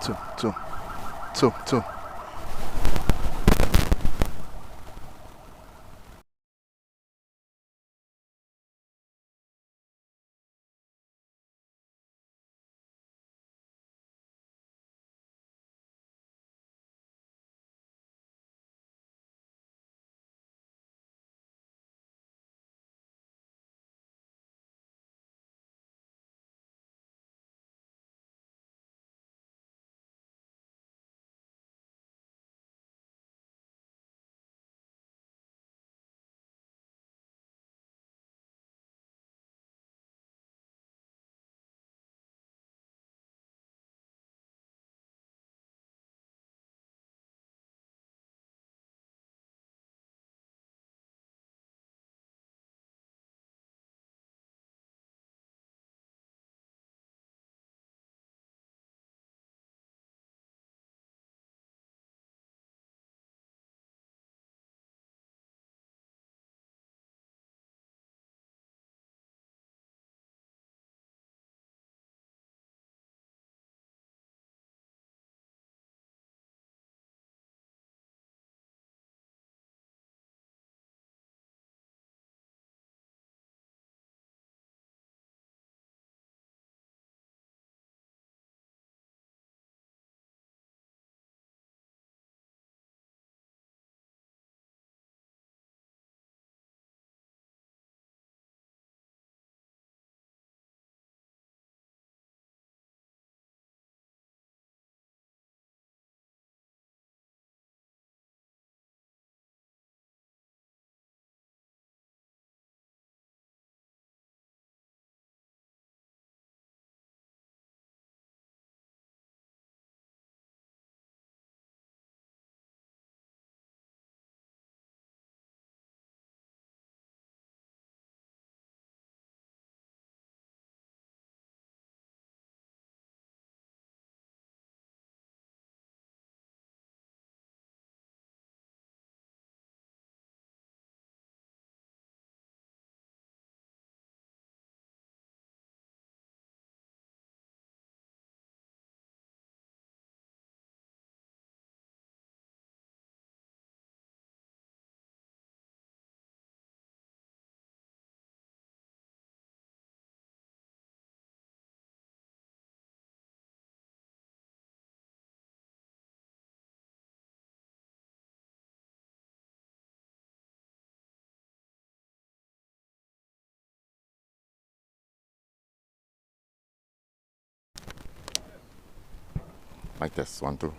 Two. Mic test, 1, 2.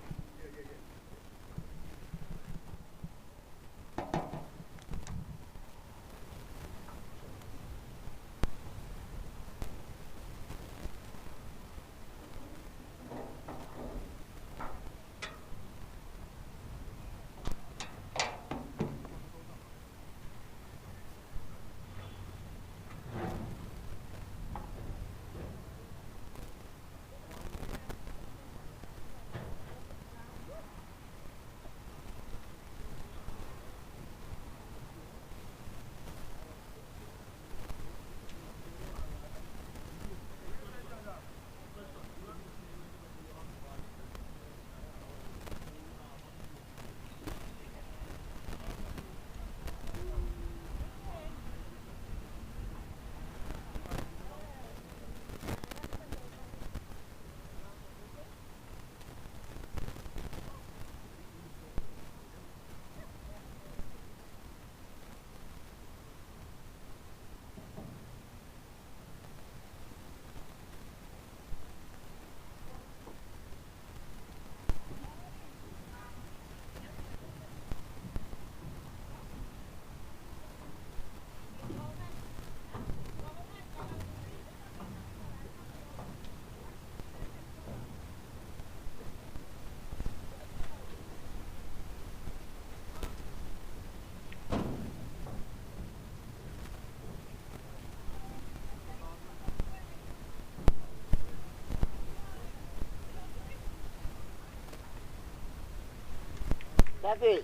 Traffic.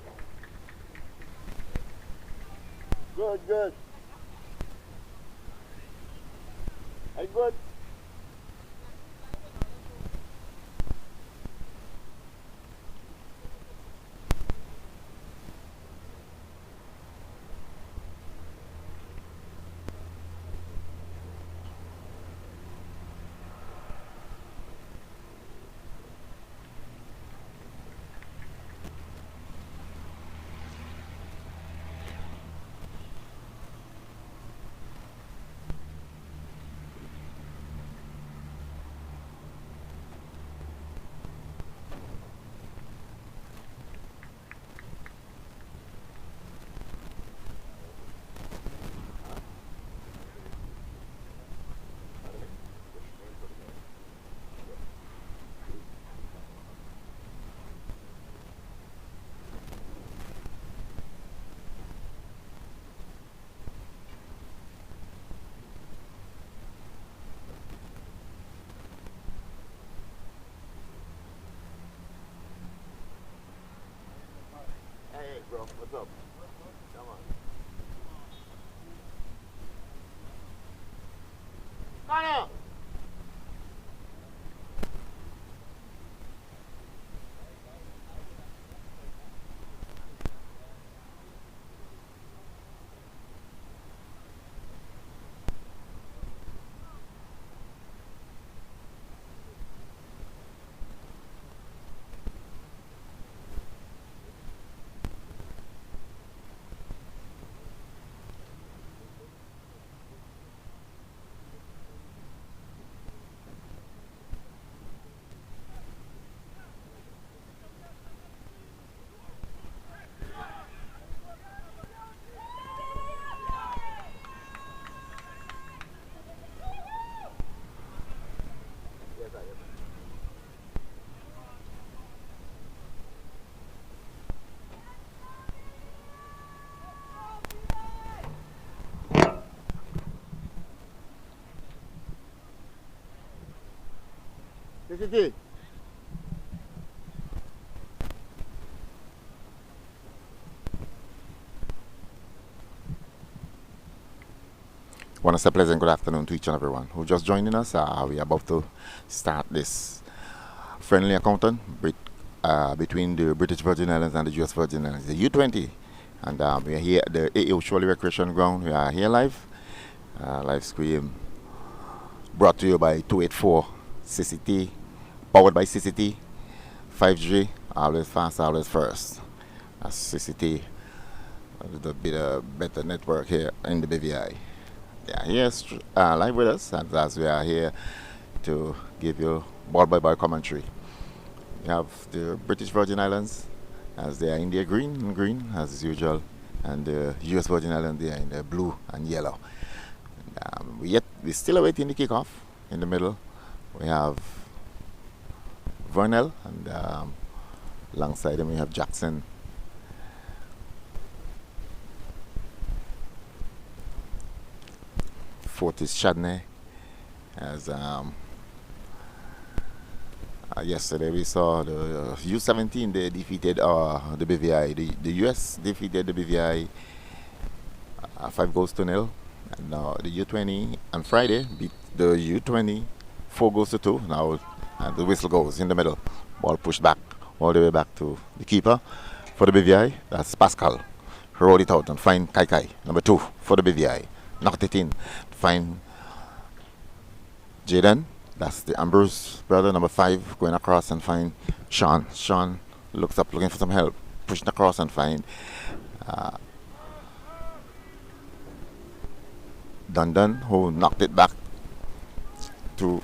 Good. Are you good? bro? What's up? Come on. Connor! Yes, sir. Yes, sir. CCT. Want to say pleasant good afternoon to each and everyone who just joining us. We are about to start this friendly encounter between the British Virgin Islands and the US Virgin Islands, the U20. And we are here at the AO Shirley Recreation Ground. We are here live. Live stream brought to you by 284 CCT, powered by CCT, 5G, always fast, always first. That's CCT, a little bit better network here in the BVI. Yeah, yes, live with us, and as we are here to give you ball by ball commentary. We have the British Virgin Islands as they are in their green as usual, and the US Virgin Islands they are in the blue and yellow. We're still awaiting the kickoff in the middle. We have Vernell, and alongside him we have Jackson. Fourth is Chadney. As yesterday we saw the U17, they defeated the BVI. The US defeated the BVI 5 goals to 0. And now the U20 on Friday beat the U20 4 goals to 2. Now the whistle goes in the middle. Ball pushed back all the way back to the keeper for the BVI. That's Pascal. Rolled it out and find Kai, number 2 for the BVI. Knocked it in. Find Jaden. That's the Ambrose brother, number 5, going across and find Sean. Sean looks up looking for some help. Pushing across and find Dundon, who knocked it back to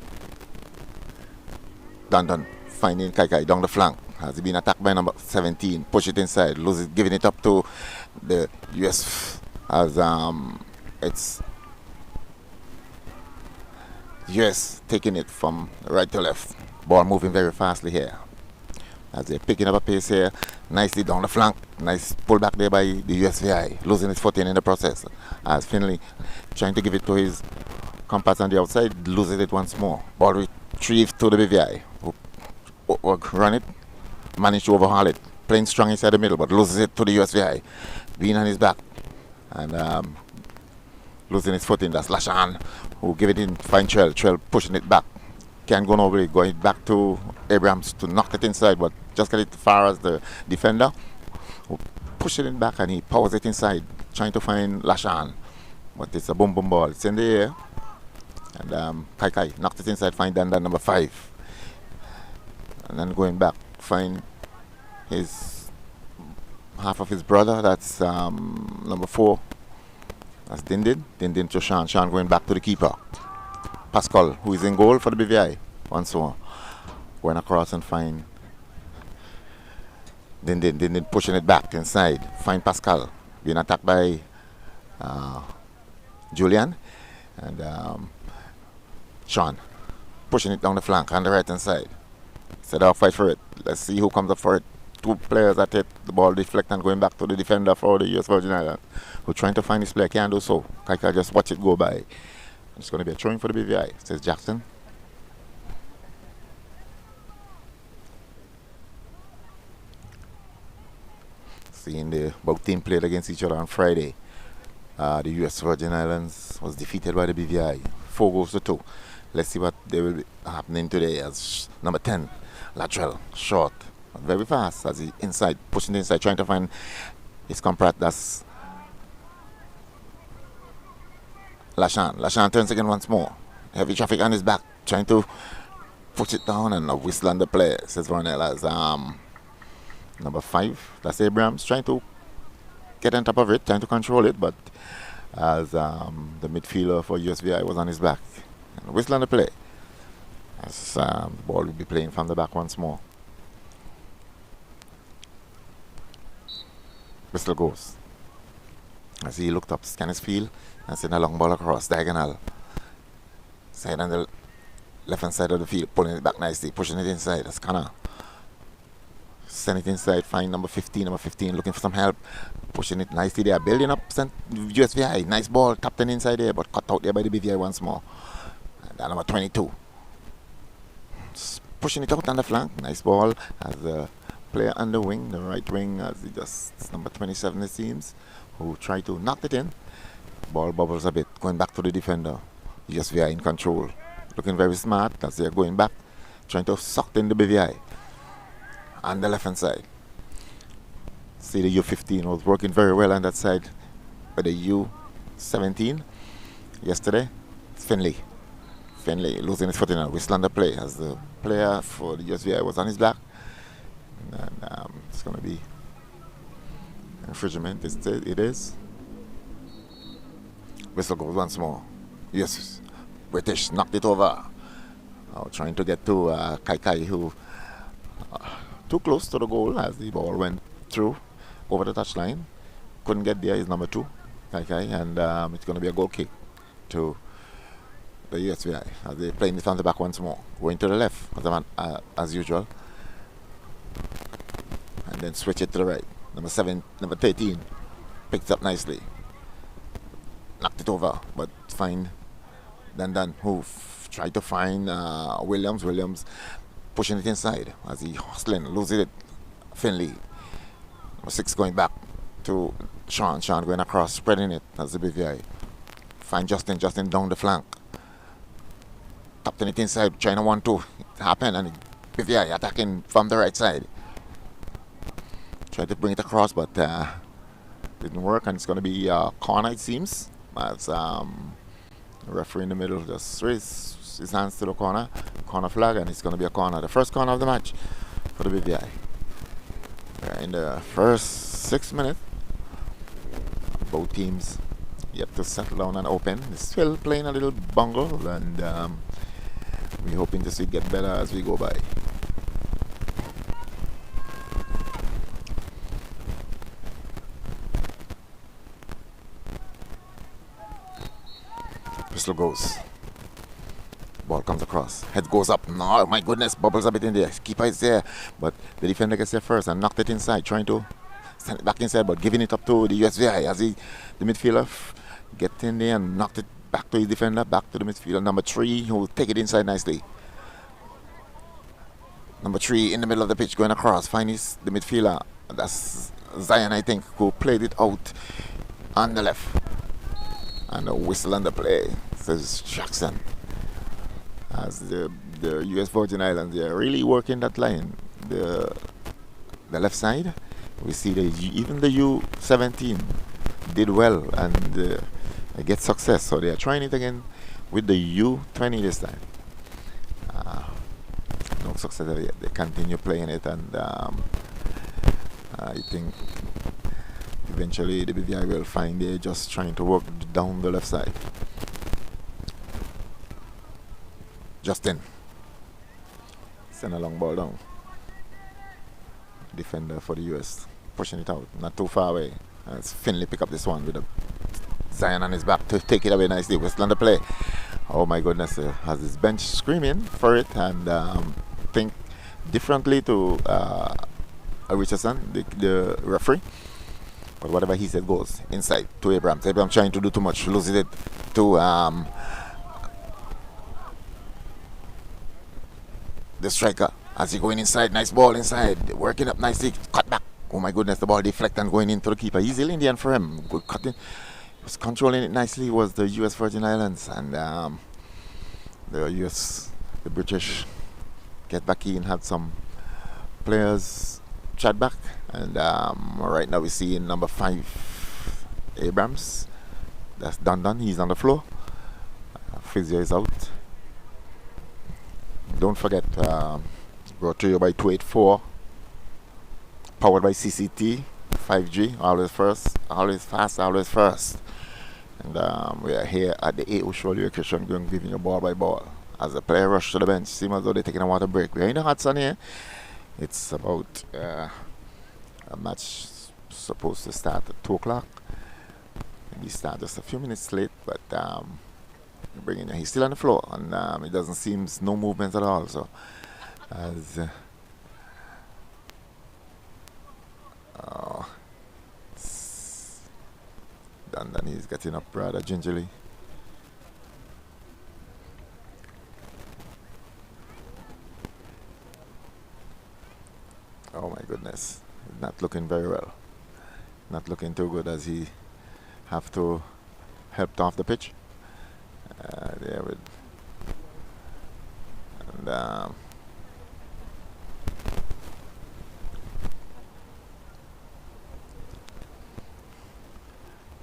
Dundon. Finding Kai down the flank. Has he been attacked by number 17? Push it inside. Lose it, giving it up to the US as it's US taking it from right to left. Ball moving very fastly here. As they're picking up a pace here. Nicely down the flank. Nice pull back there by the USVI. Losing his footing in the process. As Finley trying to give it to his compass on the outside. Loses it once more. Ball retrieved to the BVI. Who run it. Managed to overhaul it. Playing strong inside the middle, but loses it to the USVI. Being on his back. And losing his footing. That's Lashan, who give it in. Find Trell pushing it back. Can't go nowhere. Going back to Abrams to knock it inside, but just get it as far as the defender, who push it in back and he powers it inside, trying to find Lashan. But it's a boom ball. It's in the air. And Kai knocked it inside, find Dandan, number 5. And then going back, find his half of his brother, that's number 4. That's Dindin to Sean. Sean going back to the keeper. Pascal, who is in goal for the BVI once more. Going across and find Dindin pushing it back inside. Find Pascal. Being attacked by Julian. And Sean pushing it down the flank on the right hand side. Said I'll fight for it. Let's see who comes up for it. 2 players at it. The ball deflect and going back to the defender for the US Virgin Islands, who trying to find his player. Can't do so. Kai just watch it go by. It's going to be a throwing for the BVI, says Jackson. Seeing the both team played against each other on Friday. The US Virgin Islands was defeated by the BVI, 4-2. Let's see what they will be happening today as number 10, lateral, short, very fast as he inside, pushing inside, trying to find his compatriot. That's Lashan. Lashan turns again once more. Heavy traffic on his back, trying to push it down and a whistle on the play, says Ronell as number 5, that's Abrams, trying to get on top of it, trying to control it, but as the midfielder for USVI was on his back. And whistle on the play. As the ball will be playing from the back once more. Whistle goes. As he looked up, scanned his field, and sent a long ball across, diagonal. Side on the left hand side of the field, pulling it back nicely, pushing it inside. That's Connor. Send it inside, find number 15, looking for some help. Pushing it nicely there, building up USVI. Nice ball, tapped in inside there, but cut out there by the BVI once more. And that number 22. Just pushing it out on the flank. Nice ball as the player on the wing, the right wing, as he just, it's number 27 it seems, who tried to knock it in. Ball bubbles a bit, going back to the defender. USVI in control. Looking very smart as they're going back, trying to suck in the BVI. On the left hand side. See the U15 was working very well on that side with the U17 yesterday. It's Finley losing his footing now. Whistle on the play as the player for the USVI was on his back. And it's going to be infringement. It is. Whistle goes once more. Yes, British knocked it over. Trying to get to Kai who too close to the goal as the ball went through over the touchline. Couldn't get there. Is number 2, Kai, and it's going to be a goal kick to the USVI as they playing it on the back once more. Going to the left as usual, and then switch it to the right. Number 13 picked up nicely. Knocked it over, but fine. Dan who tried to find Williams pushing it inside as he hustling, losing it. Finley. Number 6 going back to Sean going across, spreading it as the BVI. Find Justin down the flank. Tapping it inside, trying to want to happen, and BVI attacking from the right side. Tried to bring it across, but didn't work, and it's going to be a corner it seems. As the referee in the middle just raised his hands to the corner flag, and it's going to be a corner, the first corner of the match for the BVI. In the first 6 minutes, both teams yet to settle down and open. They're still playing a little bungle, and we're hoping to see it get better as we go by. Whistle goes. Ball comes across. Head goes up. No, my goodness, bubbles a bit in there. Keeper is there, but the defender gets there first and knocked it inside, trying to send it back inside, but giving it up to the USVI as the midfielder get in there and knocked it back to his defender, back to the midfielder. Number 3, who will take it inside nicely. Number 3 in the middle of the pitch, going across, finds the midfielder. That's Zion, I think, who played it out on the left. And a whistle on the play, says Jackson. As the US Virgin Islands, they're really working that line. The left side, we see even the U17 did well and they get success. So they are trying it again with the U20 this time. No success yet. They continue playing it, and I think eventually the BVI will find they're just trying to work down the left side. Justin. Send a long ball down. Defender for the US. Pushing it out. Not too far away. As Finley pick up this one with a Zion on his back to take it away nicely. Whistle on the play. Oh my goodness. Has his bench screaming for it, and think differently to Richardson, the referee. But whatever he said goes inside to Abrams. Abrams trying to do too much. Loses it to the striker as he going inside. Nice ball inside, working up nicely. Cut back Oh my goodness, the ball deflect and going into the keeper. Easy Indian for him. Good cutting. Was controlling it nicely was the US Virgin Islands, and the British get back in, had some players chat back, and right now we see in number 5 Abrams. That's done. He's on the floor. Physio is out. Don't forget, brought to you by 284, powered by CCT, 5G, always first, always fast, always first. And we are here at the AO Show location, going giving you ball by ball. As the player rush to the bench, seems as though they're taking a water break. We're in the hot sun here. It's about a match supposed to start at 2 o'clock. Maybe start just a few minutes late, but bringing he's still on the floor, and it doesn't seem no movement at all. So as Dundon is getting up rather gingerly. Oh my goodness, not looking very well. Not looking too good as he have to help off the pitch. There with and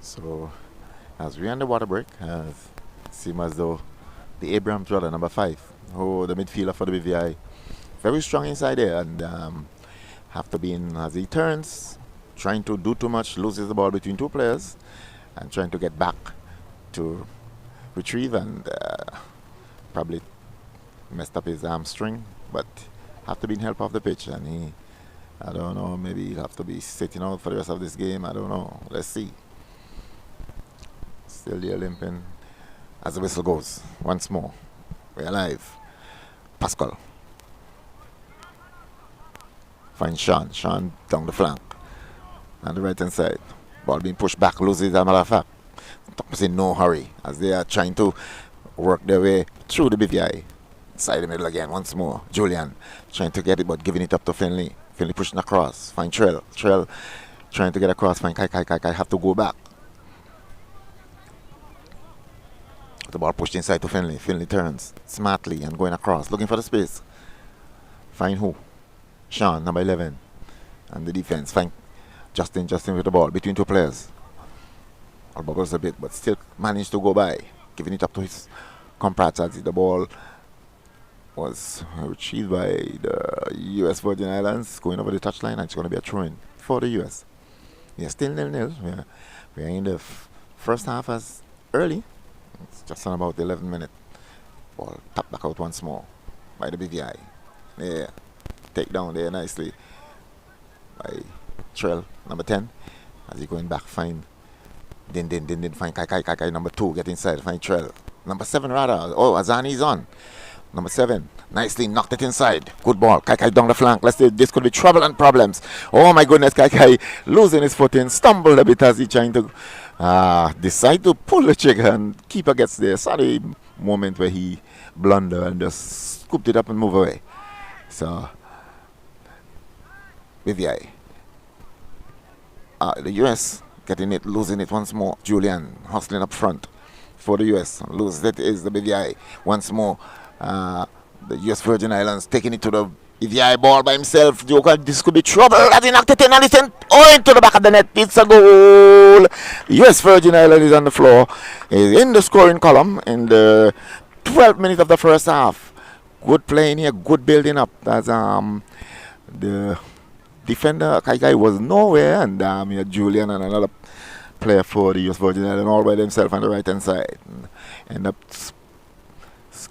so as we on the water break, seems as though the Abrams brother, number 5, who the midfielder for the BVI, very strong inside there, and have to be in as he turns, trying to do too much, loses the ball between 2 players, and trying to get back to retrieve, and probably messed up his hamstring, but have to be in help off the pitch, and he, I don't know, maybe he'll have to be sitting out for the rest of this game. I don't know. Let's see. Still there limping as the whistle goes. Once more, we're alive. Pascal finds Sean down the flank on the right hand side. Ball being pushed back, loses as a matter of fact. Thomas in no hurry as they are trying to work their way through the BVI. Inside the middle again once more. Julian trying to get it but giving it up to Finley. Finley pushing across. Find Trell trying to get across. Find Kai have to go back. The ball pushed inside to Finley. Finley turns smartly and going across, looking for the space. Find who? Sean, number 11. And the defense. Find Justin with the ball between 2 players. All bubbles a bit, but still managed to go by, giving it up to his comrades as the ball was retrieved by the US Virgin Islands, going over the touchline, and it's going to be a throw-in for the US. Yeah, still 0-0. We're in the first half as early. It's just on about the 11th minute. Ball tapped back out once more by the BVI. Yeah, take down there nicely by Trell, number 10. As he going back, find Din find Kai, number 2, get inside, find Trell. Number 7 rather. Oh, Azani's on. Number 7, nicely knocked it inside. Good ball. Kai down the flank. Let's see, this could be trouble and problems. Oh my goodness, Kai losing his footing, stumbled a bit as he trying to decide to pull the trigger, and keeper gets there. Sorry, moment where he blundered and just scooped it up and move away. So, BVI. The US getting it, losing it once more. Julian hustling up front for the US. Loses it is the BVI once more. The US Virgin Islands taking it to the BVI ball by himself. Joker, this could be trouble as he knocked it in and it's into the back of the net. It's a goal. US Virgin Islands is on the floor. Is in the scoring column in the 12th minute of the first half. Good playing here, good building up. As the defender Kai was nowhere, and here Julian and another player for the US Virgin Islands all by themselves on the right hand side. End up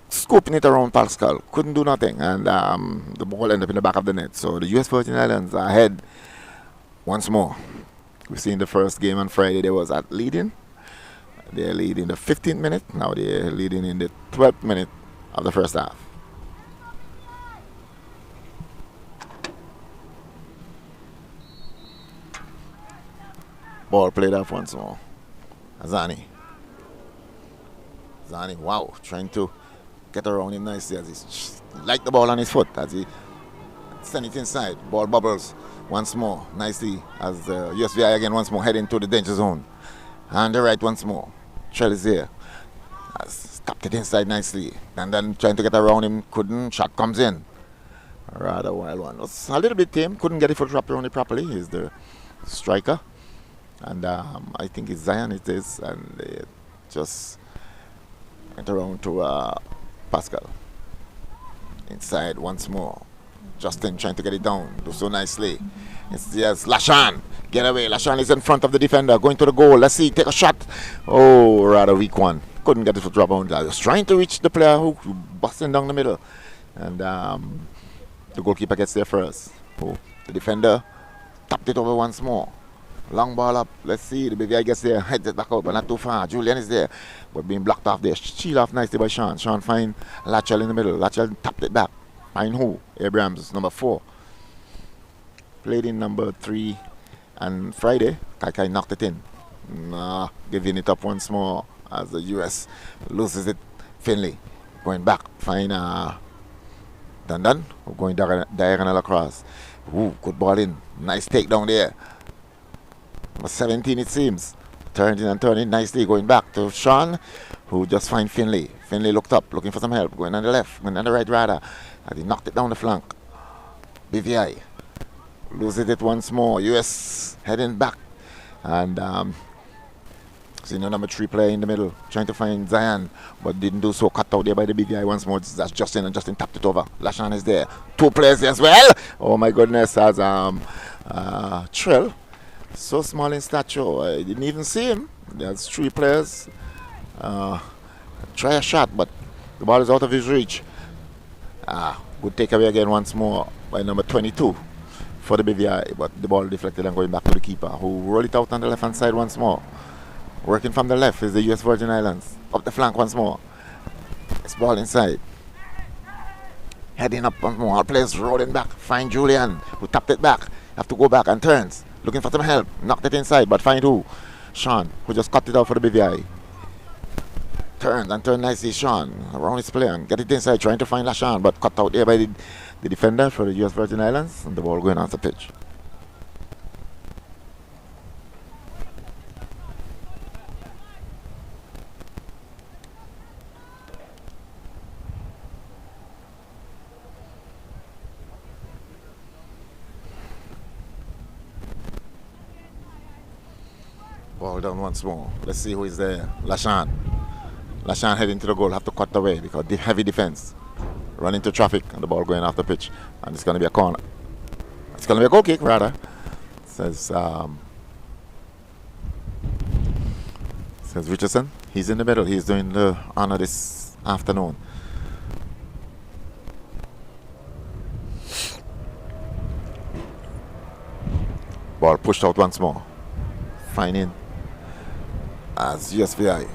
scooping it around Pascal, couldn't do nothing, and the ball ended up in the back of the net. So the US Virgin Islands are ahead once more. We've seen the first game on Friday, they was at leading. They're leading the 15th minute, now they're leading in the 12th minute of the first half. Ball played off once more. Zani, wow, trying to get around him nicely as he like the ball on his foot as he Send it inside. Ball bubbles once more. Nicely as the USVI again once more heading to the danger zone. And the right once more. Trell is here. Has tapped it inside nicely. And then trying to get around him. Couldn't. Shot comes in. Rather wild one. Was a little bit tame. Couldn't get it foot wrapped around it properly. He's the striker. And I think it's Zion it is. And they just went around to Pascal. Inside once more. Justin trying to get it down. Do so nicely. It's yes, Lashan. Get away. Lashan is in front of the defender. Going to the goal. Let's see. Take a shot. Oh, rather weak one. Couldn't get it for drop on. I was trying to reach the player who busting down the middle. And the goalkeeper gets there first. Oh, the defender tapped it over once more. Long ball up. Let's see. The BVI gets there. Heads it back out, but not too far. Julian is there. But being blocked off there. Shield off nicely by Sean. Sean find Lachel in the middle. Lachel tapped it back. Find who? Abrams, number 4. Played in number 3. And Friday, Kai knocked it in. Giving it up once more as the US loses it. Finley going back. Find Dandan going diagonal across. Ooh, good ball in. Nice takedown there. Number 17 it seems. Turning and turning nicely. Going back to Sean, who just find Finley. Finley looked up, looking for some help. Going on the left, going on the right rather. And he knocked it down the flank. BVI loses it once more. US heading back. And senior number 3 player in the middle. Trying to find Zion. But didn't do so. Cut out there by the BVI once more. That's Justin. And Justin tapped it over. Lashan is there. 2 players as well. Oh my goodness. As Trill. So small in stature. I didn't even see him. There's 3 players. Try a shot. But the ball is out of his reach. Good takeaway again once more by number 22 for the BVI, but the ball deflected and going back to the keeper, who rolled it out on the left hand side once more. Working from the left is the US Virgin Islands. Up the flank once more. It's ball inside. Heading up once more. All players rolling back. Find Julian, who tapped it back. Have to go back and turns. Looking for some help. Knocked it inside, but find who? Sean, who just cut it out for the BVI. Turns and turns nicely. Sean around his player and get it inside, trying to find Lashan, but cut out there by the defender for the US Virgin Islands, and the ball going off the pitch. Ball down once more. Let's see who is there. Lashan. Lashan heading to the goal, have to cut away because the heavy defense. Run into traffic and the ball going off the pitch. And it's going to be a corner. It's going to be a goal kick, rather. Says Richardson. He's in the middle. He's doing the honor this afternoon. Ball pushed out once more. Finding as USVI.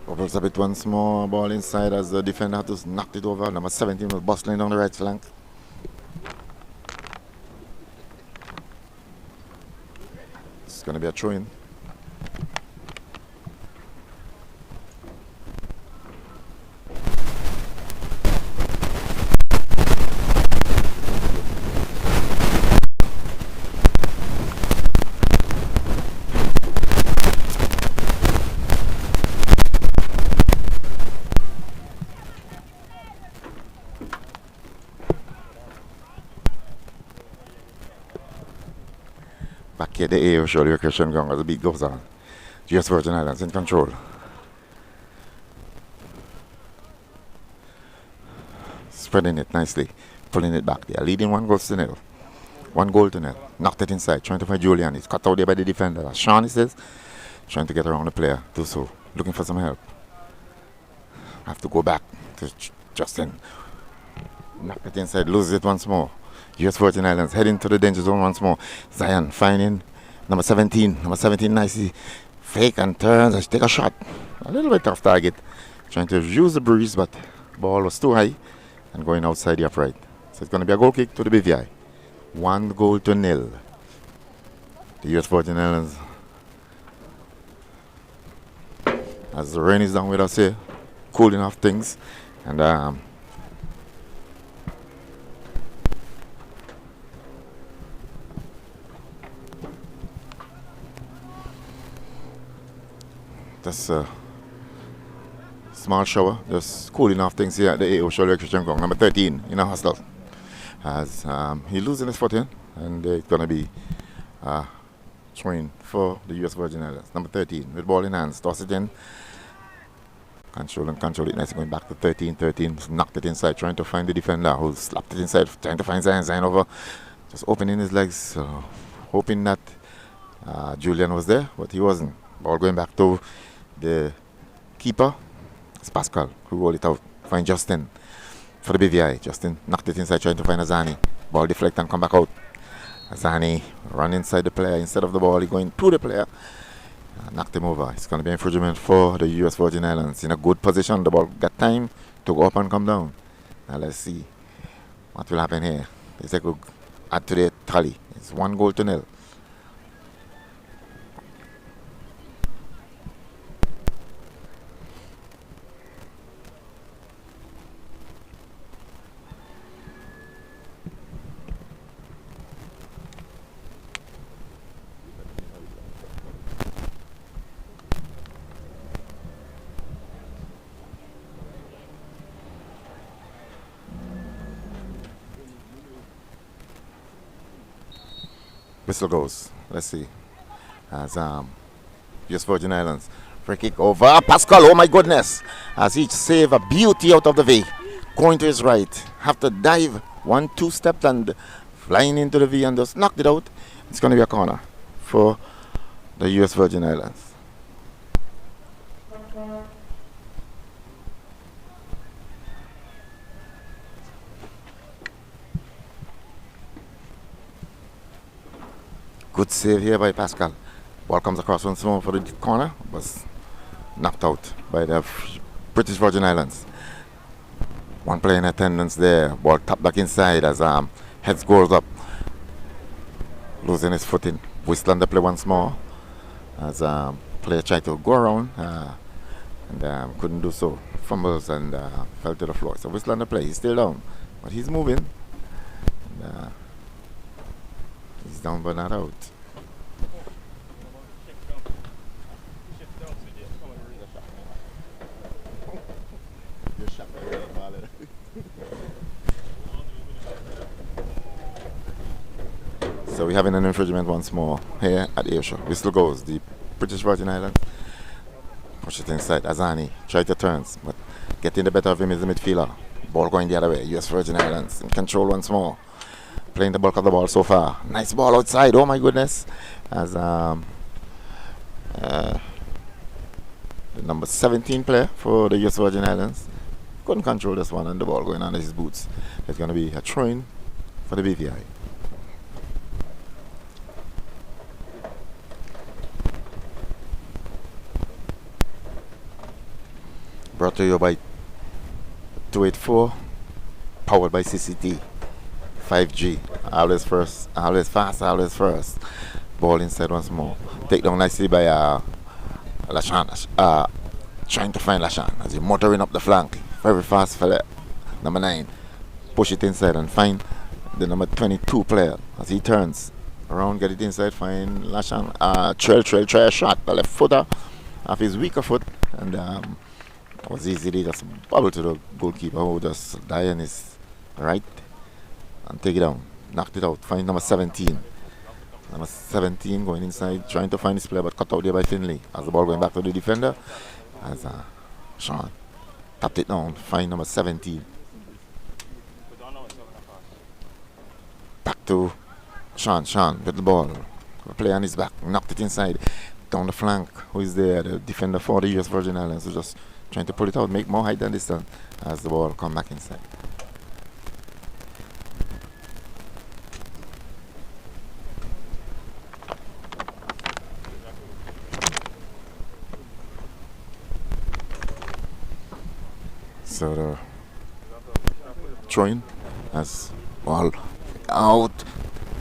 Bubbles a bit once more. Ball inside as the defender just knocked it over. Number 17 was bustling down the right flank. It's going to be a throw-in. Back here, the air surely a Christian Gong as the beat goes on. US Virgin Islands in control. Spreading it nicely, pulling it back. They are leading 1-0. 1-0. Knocked it inside, trying to find Julian. It's cut out there by the defender. Sean, he says, trying to get around the player. Do so. Looking for some help. Have to go back to Justin. Knocked it inside, loses it once more. US Virgin Islands heading to the danger zone once more. Zion finding number 17. Number 17 nicely fake and turns and take a shot. A little bit off target. Trying to use the breeze, but ball was too high and going outside the upright. So it's going to be a goal kick to the BVI. 1-0. The US Virgin Islands, as the rain is down with us here, cooling off things, and just a small shower, just cooling off things here at the AO Show Electrician Ground, number 13 in a hostel. As he's losing his footing, and it's going to be throwing for the US Virgin Islands. Number 13 with ball in hands, toss it in. Control it nice, going back to 13. Knocked it inside, trying to find the defender who slapped it inside, trying to find Zain over. Just opening his legs, hoping that Julian was there, but he wasn't. Ball going back to the keeper. It's Pascal who rolled it out. Find Justin for the BVI. Justin knocked it inside, trying to find Azani. Ball deflect and come back out. Azani run inside the player. Instead of the ball, he going to the player. Knocked him over. It's going to be infringement for the US Virgin Islands. In a good position. The ball got time to go up and come down. Now let's see what will happen here. They could add to the tally. It's 1-0. Whistle goes. Let's see. As US Virgin Islands. Free kick over Pascal. Oh my goodness. As he save a beauty out of the V. Going to his right. Have to dive 1-2 steps and flying into the V and just knocked it out. It's going to be a corner for the US Virgin Islands. Good save here by Pascal. Ball comes across once more for the corner. Was knocked out by the British Virgin Islands. One player in attendance there. Ball tapped back inside as heads goes up. Losing his footing. Whistle on the play once more. As player tried to go around and couldn't do so. Fumbles and fell to the floor. So whistle on the play. He's still down. But he's moving. And, he's down but not out. So we're having an infringement once more here at Asia. Whistle goes. The British Virgin Islands push it inside. Azani try to turns, but getting the better of him is the midfielder. Ball going the other way. US Virgin Islands in control once more. Playing the bulk of the ball so far. Nice ball outside. Oh my goodness. As the number 17 player for the US Virgin Islands couldn't control this one, and the ball going under his boots. It's going to be a throw-in for the BVI. Brought to you by 284, powered by CCT. 5G, always first, always fast, always first. Ball inside once more. Take down nicely by Lashan. Trying to find Lashan as he motoring up the flank. Very fast fella. Number 9. Push it inside and find the number 22 player as he turns around, get it inside, find Lashan. Trail a shot. The left footer off his weaker foot, and was easily just bubble to the goalkeeper who just die on his right and take it down. Knocked it out. Find number 17. Number 17 going inside, trying to find his player, but cut out there by Finley. As the ball going back to the defender, as Sean tapped it down. Find number 17. Back to Sean with the ball. Play on his back. Knocked it inside. Down the flank. Who is there? The defender for the US Virgin Islands. Who's just trying to pull it out, make more height than distance as the ball come back inside. So the throwing as Ball out.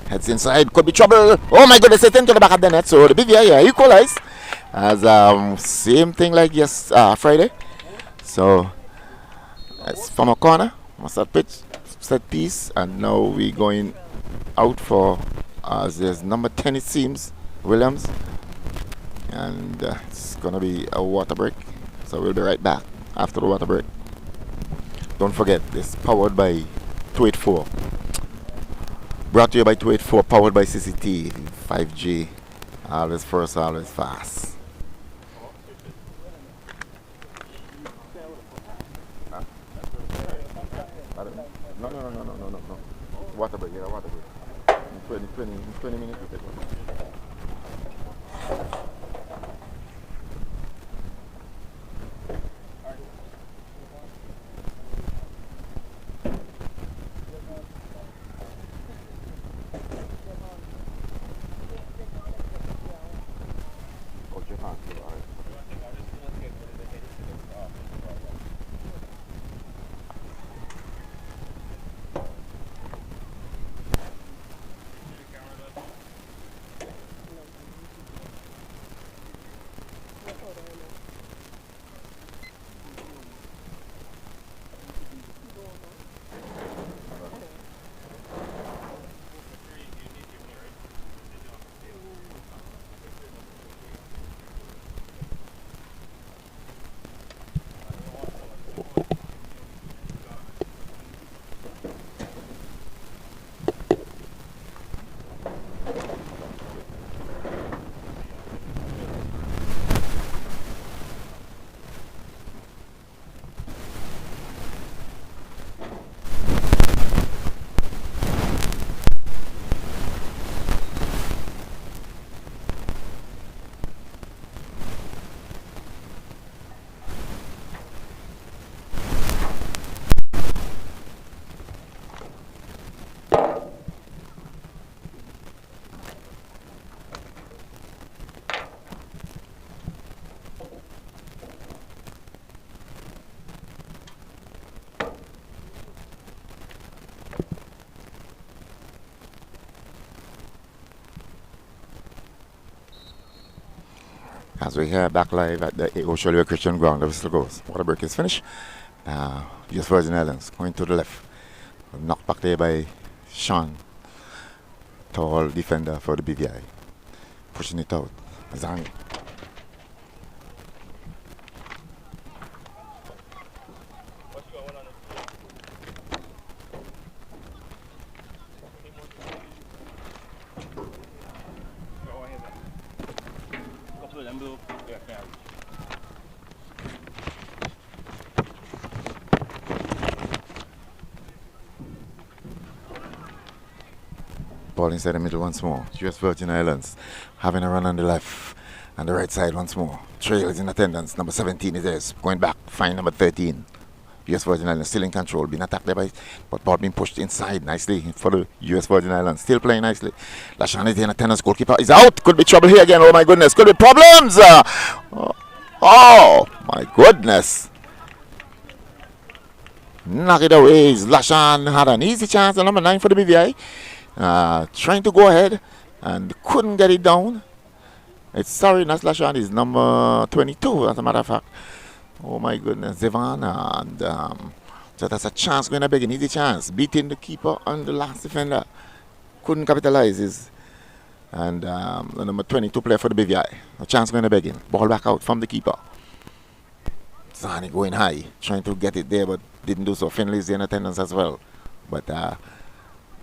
Heads inside. Could be trouble. Oh my goodness, it's into the back of the net. So the BVI equalized. As same thing like Friday. So it's from a corner. Set pitch, set piece, and now we going out for as there's number 10 it seems, Williams, and it's gonna be a water break. So we'll be right back after the water break. Don't forget, this powered by 284. Brought to you by 284, powered by CCT, 5G. Always first, always fast. No. Water break, yeah, water break. In 20 minutes we take one. As we hear back live at the Ocean Christian Ground, the whistle goes. Water break is finished. Just Virgin Islands going to the left. Knocked back there by Sean, tall defender for the BVI. Pushing it out. Zani. Ball inside the middle once more. US Virgin Islands having a run on the left and the right side once more. Trail is in attendance. Number 17 is there. Going back. Find number 13. US Virgin Islands still in control. Being attacked there but ball being pushed inside nicely for the US Virgin Islands. Still playing nicely. Lashan is in attendance. Goalkeeper is out. Could be trouble here again. Oh my goodness. Could be problems. Oh my goodness. Knock it away. Lashan had an easy chance. Number 9 for the BVI. Trying to go ahead and couldn't get it down. It's sorry, not Lashan is number 22 as a matter of fact. Oh my goodness, Zevan, and so that's a chance going to beg, an easy chance, beating the keeper and the last defender. Couldn't capitalize and the number 22 player for the BVI. A chance going to beg in. Ball back out from the keeper. Zani going high, trying to get it there but didn't do so. Finley's in attendance as well. But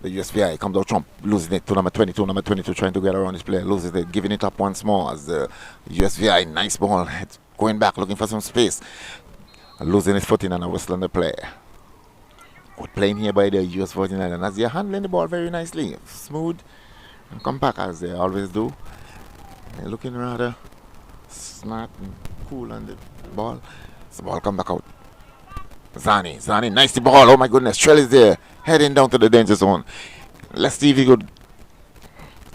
the USVI comes out Trump, losing it to number 22. Number 22 trying to get around this player, loses it, giving it up once more as the USVI, nice ball, going back, looking for some space. Losing his footing and a whistle on the play. Good playing here by the US Virgin Islands as they're handling the ball very nicely. Smooth and compact as they always do. They're looking rather smart and cool on the ball. So the ball come back out. Zani, nice the ball. Oh my goodness, Trell is there, heading down to the danger zone. Let's see if he could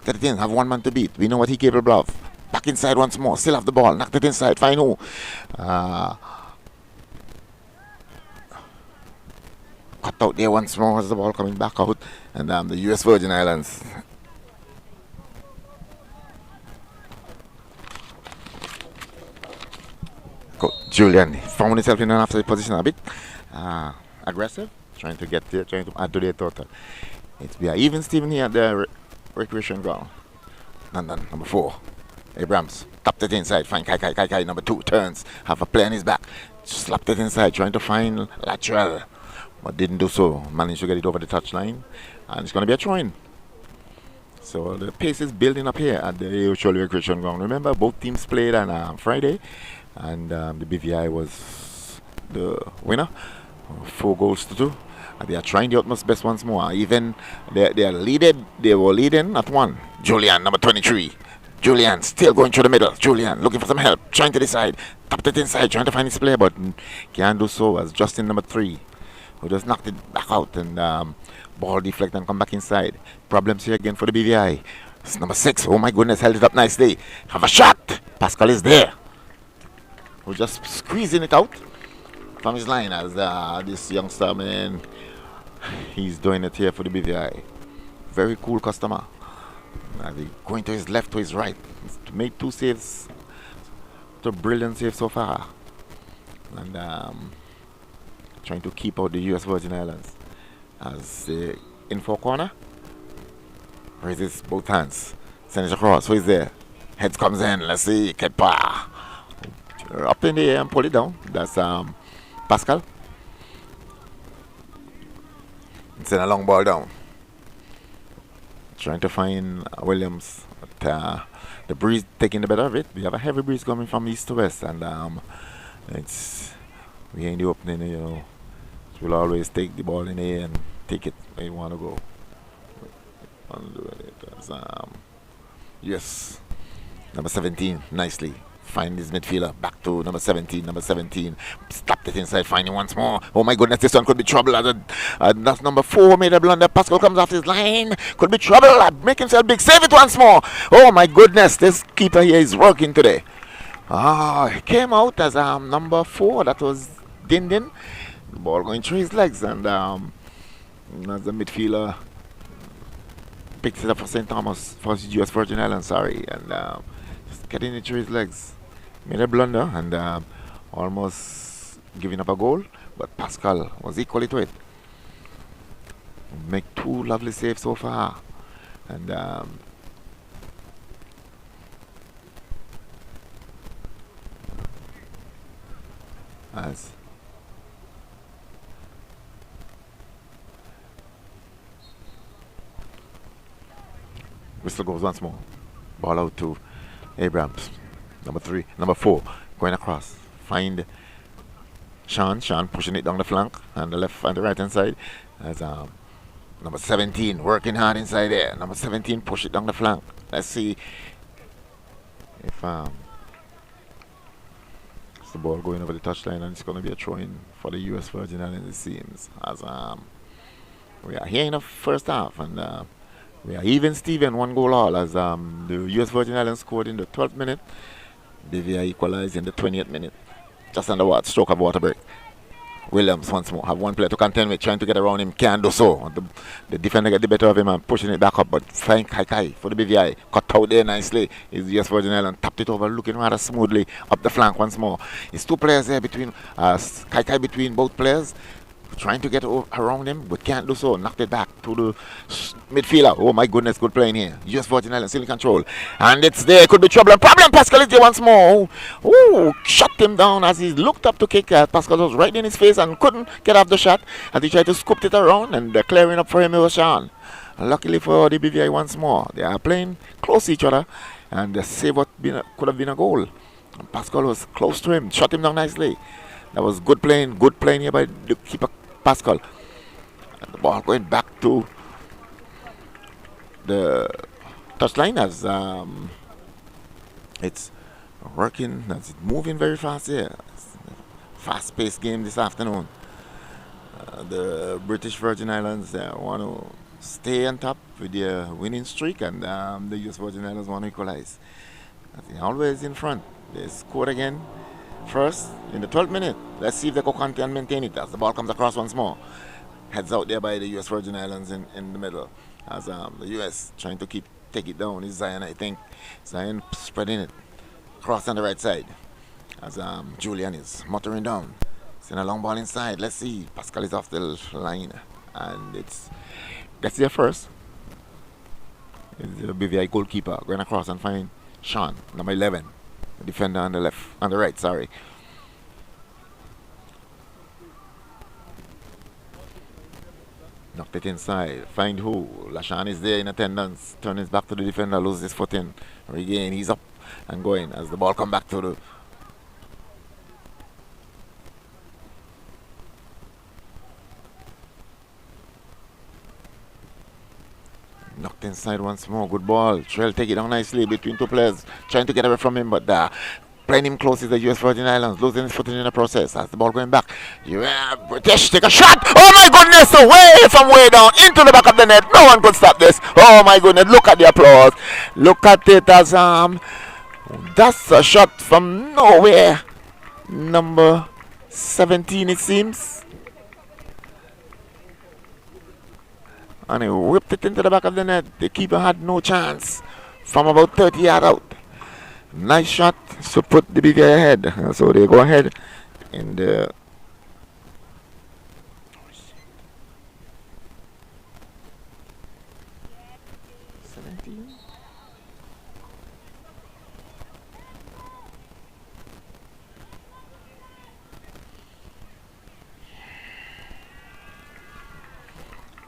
get it in, have one man to beat. We know what he's capable of. Back inside once more, still have the ball, knocked it inside, find who. Cut out there once more as the ball coming back out. And the US Virgin Islands. Julian found himself in an offside position a bit. Aggressive, trying to get there, trying to add to their total. It's be even Steven here at the recreation ground. London, number 4. Abrams tapped it inside, find Kai, number 2, turns, have a play on his back, slapped it inside, trying to find Latrell, but didn't do so. Managed to get it over the touchline, and it's going to be a throw-in. So the pace is building up here at the usual recreation ground. Remember, both teams played on Friday, and the BVI was the winner, 4 goals to 2. And they are trying the utmost best once more. Even they were leading at 1. Julian, number 23. Julian still going through the middle. Julian looking for some help, trying to decide. Tapped it inside, trying to find his play, but can't do so as Justin, number 3, who just knocked it back out, and ball deflect and come back inside. Problems here again for the BVI. It's number 6. Oh my goodness, held it up nicely. Have a shot. Pascal is there. We're just squeezing it out from his line as this youngster, man, he's doing it here for the BVI. Very cool customer. He's going to his left, to his right. He's made 2 saves. 2 brilliant saves so far. And trying to keep out the US Virgin Islands. As in 4 corner, raises both hands, sends it across. Who is there? Heads comes in. Let's see. Kepa up in the air and pull it down. That's Pascal. Send a long ball down. Trying to find Williams. But, the breeze taking the better of it. We have a heavy breeze coming from east to west, and we in the opening. You know, we'll always take the ball in the air and take it where you want to go. Yes, number 17, nicely. Find his midfielder, back to number 17. Number 17 slapped it inside, finding once more. Oh my goodness, this one could be trouble. That's number 4 made a blunder. Pascal comes off his line, could be trouble. Make himself big, save it once more. Oh my goodness, this keeper here is working today. He came out as number 4. That was Din. The ball going through his legs, and as the midfielder picks it up for St. Thomas, for US Virgin Islands, sorry, and just getting it through his legs. Made a blunder and almost giving up a goal, but Pascal was equally to it. Make 2 lovely saves so far, and as whistle goes once more. Ball out to Abrams. Number 4, going across. Find Sean pushing it down the flank and the left and the right hand side. As number 17 working hard inside there. Number 17 push it down the flank. Let's see if it's the ball going over the touchline, and it's going to be a throw-in for the US Virgin Islands, it seems. As we are here in the first half, and we are even Steven, 1 goal all, as the US Virgin Islands scored in the 12th minute. BVI equalized in the 20th minute. Just under what? Stroke of water break. Williams once more have 1 player to contend with, trying to get around him, can't do so. The defender get the better of him and pushing it back up, but find Kai for the BVI. Cut out there nicely. Is US Virgin Islands tapped it over, looking rather smoothly up the flank once more. It's 2 players there between Kai between both players. Trying to get around him, but can't do so. Knocked it back to the midfielder. Oh my goodness, good playing here. US Virgin Islands still in control. And it's there. Could be trouble. And problem. Pascal is there once more. Oh, shut him down as he looked up to kick. Pascal was right in his face and couldn't get off the shot. As he tried to scoop it around, and clearing up for him, it was Sean. And luckily for the BVI once more, they are playing close to each other. And the save could have been a goal. And Pascal was close to him. Shut him down nicely. That was good playing here by the keeper Pascal. And the ball going back to the touchline as it's working, as it's moving very fast here. Fast-paced game this afternoon. The British Virgin Islands want to stay on top with their winning streak, and the US Virgin Islands want to equalize. They're always in front. They scored again first in the 12th minute. Let's see if they can maintain it as the ball comes across once more. Heads out there by the US Virgin Islands in the middle. As the US trying to take it down. Is Zion, I think. Zion spreading it. Cross on the right side. As Julian is motoring down. Send a long ball inside. Let's see. Pascal is off the line. And gets there first. It's the BVI goalkeeper going across and find Sean, number 11. The defender on the right, sorry. Knocked it inside. Find who? Lashan is there in attendance. Turns his back to the defender, loses his footing. Regain. He's up and going as the ball come back to the. Knocked inside once more. Good ball. Trell take it down nicely between two players. Trying to get away from him, but playing him close is the US Virgin Islands, losing his footing in the process. As the ball going back. Yeah, British take a shot. Oh my goodness, away from way down into the back of the net. No one could stop this. Oh my goodness, look at the applause. Look at it as that's a shot from nowhere. Number 17 it seems. And he whipped it into the back of the net. The keeper had no chance from about 30 yards out. Nice shot to put the BVI ahead. So they go ahead in the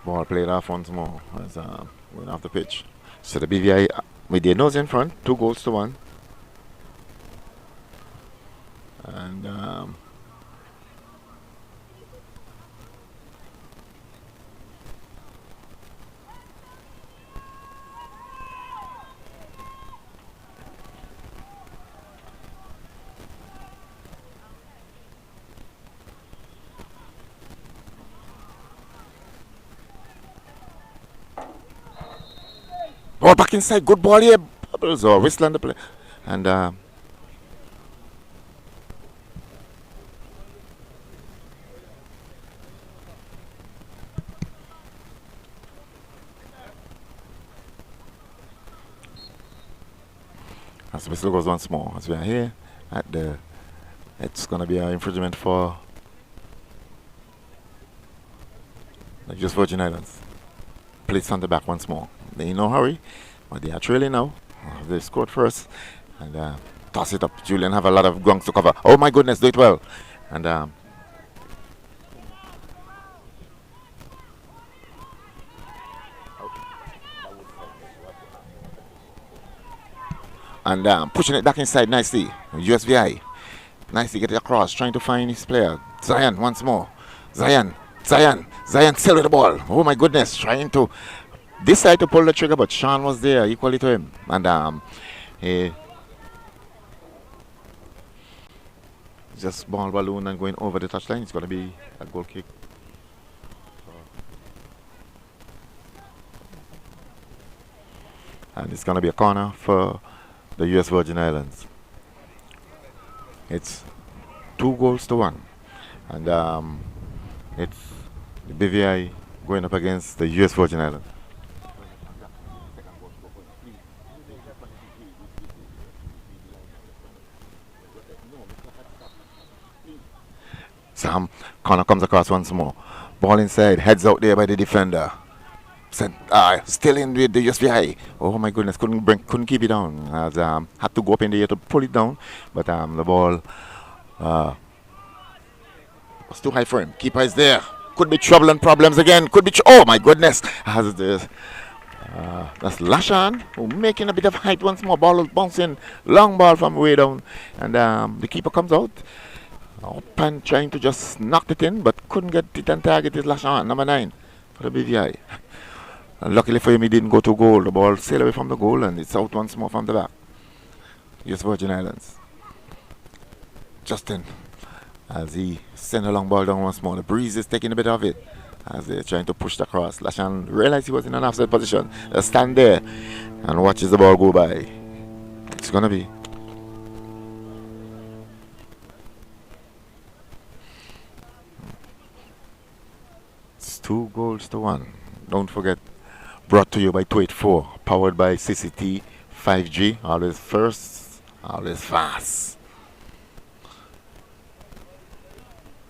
ball played off once more as going off the pitch. So the BVI with their nose in front, 2-1. And ball back inside, good ball here. Bubbles or whistle on the play. And as the whistle goes once more, as we are here at it's going to be an infringement for the US Virgin Islands. Placed on the back once more. They in no hurry, but they are trailing now. They scored first and toss it up. Julian have a lot of grounds to cover. Oh my goodness, do it well. And pushing it back inside nicely. USVI nicely get it across, trying to find his player. Zion once more. Zion still with the ball. Oh my goodness, trying to decide to pull the trigger, but Sean was there equally to him. And he just ball balloon and going over the touchline. It's going to be a goal kick. And it's going to be a corner for the US Virgin Islands. It's 2-1. And it's the BVI going up against the US Virgin Islands. Sam corner comes across once more. Ball inside, heads out there by the defender. Still in with the USVI. Oh my goodness, couldn't keep it down. As had to go up in the air to pull it down, but the ball was too high for him. Keeper is there. Could be trouble and problems again. Oh my goodness. As this that's Lashan who making a bit of height once more. Ball bouncing, long ball from way down, and the keeper comes out. Up and trying to just knock it in, but couldn't get it and target is Lashan, number 9 for the BVI. Luckily for him, he didn't go to goal. The ball sailed away from the goal and it's out once more from the back. US Virgin Islands. Justin, as he sent a long ball down once more. The breeze is taking a bit of it as they're trying to push it across. Lashan realized he was in an offside position. Stand there and watches the ball go by. It's going to be it's 2 2-1. Don't forget, brought to you by 284, powered by CCT 5G. Always first, always fast.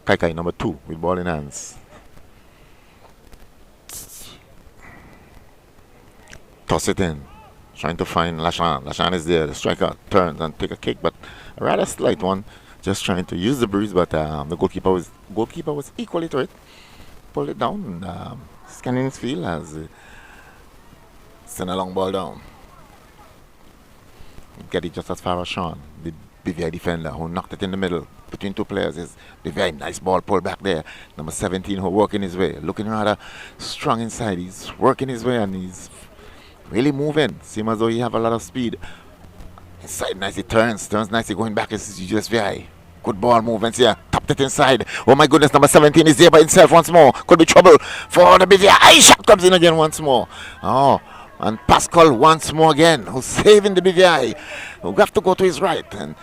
Kai number 2 with ball in hands. Toss it in. Trying to find Lashan. Lashan is there. The striker turns and take a kick, but a rather slight one. Just trying to use the breeze, but the goalkeeper was equally to it. Pulled it down. Scanning his field as send a long ball down. Get it just as far as Sean, the BVI defender, who knocked it in the middle between two players. Is BVI, nice ball pulled back there. Number 17, who working his way, looking rather strong inside. He's working his way and he's really moving. Seems as though he have a lot of speed. Inside nicely, turns nicely, going back is USVI. Good ball movements here. Tapped it inside. Oh my goodness, number 17 is there by himself once more. Could be trouble for the BVI. Shot comes in again once more. Oh, and Pascal once more again, who's saving the BVI. Who have to go to his right and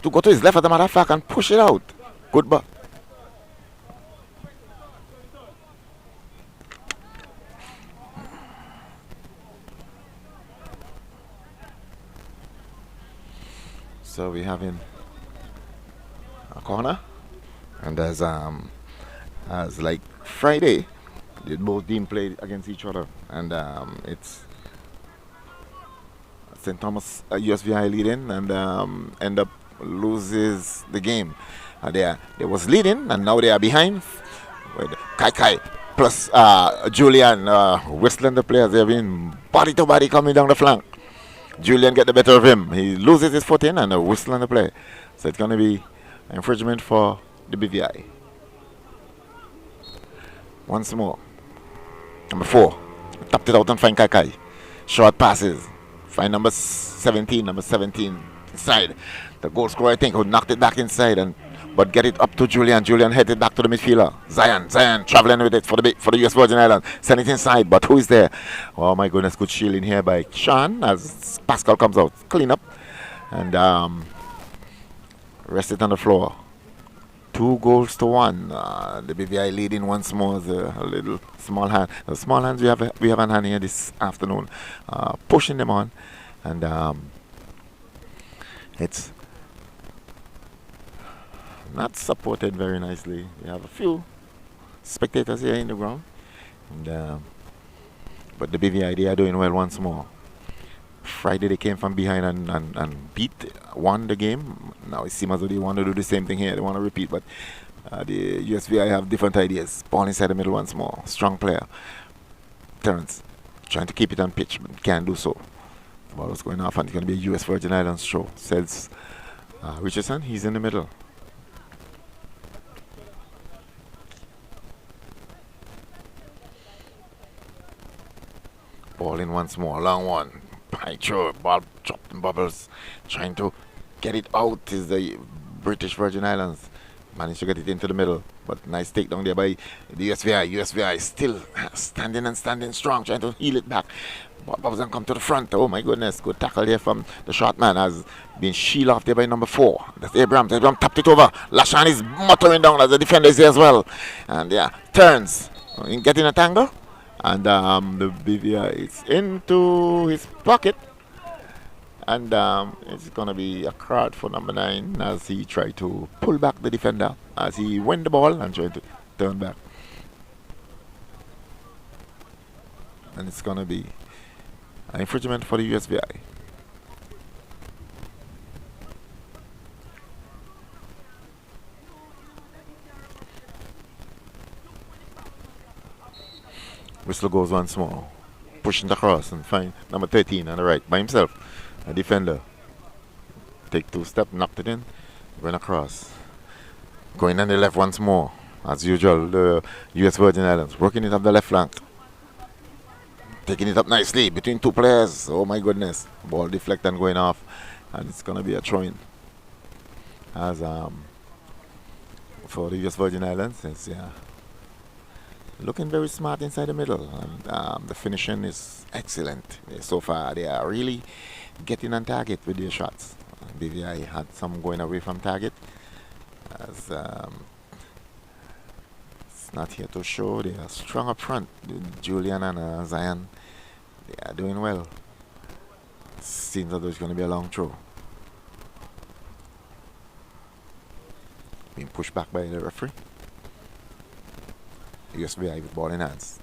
to go to his left, as a matter of fact, and push it out. Good ball. So we having a corner, and as like Friday, the both teams played against each other, and it's St. Thomas USVI leading, and end up loses the game. They was leading, and now they are behind. With Kai plus Julian whistling the players. They've been body to body coming down the flank. Julian get the better of him. He loses his footing and a whistle on the play. So it's going to be an infringement for the BVI. Once more. Number 4. Tapped it out and find Kai. Short passes. Find number 17. Number 17 inside. The goal scorer, I think, who knocked it back inside, but get it up to Julian. Julian headed back to the midfielder. Zion traveling with it for the US Virgin Islands. Send it inside, but who is there? Oh my goodness, good shielding here by Sean as Pascal comes out. Clean up and rest it on the floor. 2-1. The BVI leading once more. A little small hand. The small hands we have on hand here this afternoon, pushing them on, and it's not supported very nicely. We have a few spectators here in the ground, and but the BVI, they are doing well once more. Friday they came from behind and won the game. Now it seems as though they want to do the same thing here. They want to repeat, but the USVI have different ideas. Ball inside the middle once more. Strong player. Terrence trying to keep it on pitch, but can't do so. The ball was going off, and it's going to be a US Virgin Islands throw. Says Richardson. He's in the middle. Ball in once more. Long one. High throw. Ball chopped in bubbles. Trying to get it out is the British Virgin Islands. Managed to get it into the middle, but nice takedown there by the USVI. USVI still standing strong, trying to heel it back. Bubbles and come to the front. Oh my goodness, good tackle there from the short man. Has been shielded off there by number 4. That's Abraham. Abraham tapped it over. Lashan is muttering down as the defender is there as well. And yeah, turns. Getting a tangle. And the BVI is into his pocket. And it's going to be a card for number 9 as he tried to pull back the defender as he won the ball and tried to turn back. And it's going to be an infringement for the USVI. Whistle goes once more. Pushing the cross and find number 13 on the right by himself. A defender. Take 2 steps, knocked it in. Going across. Going on the left once more. As usual, the US Virgin Islands working it up the left flank. Taking it up nicely between 2 players. Oh my goodness. Ball deflect and going off. And it's going to be a throw-in. As for the US Virgin Islands, it's looking very smart inside the middle. And the finishing is excellent. So far, they are really getting on target with their shots. BVI had some going away from target. As not here to show. They are strong up front. Julian and Zion, they are doing well. Seems as though it's going to be a long throw. Being pushed back by the referee. USVI with ball in hands.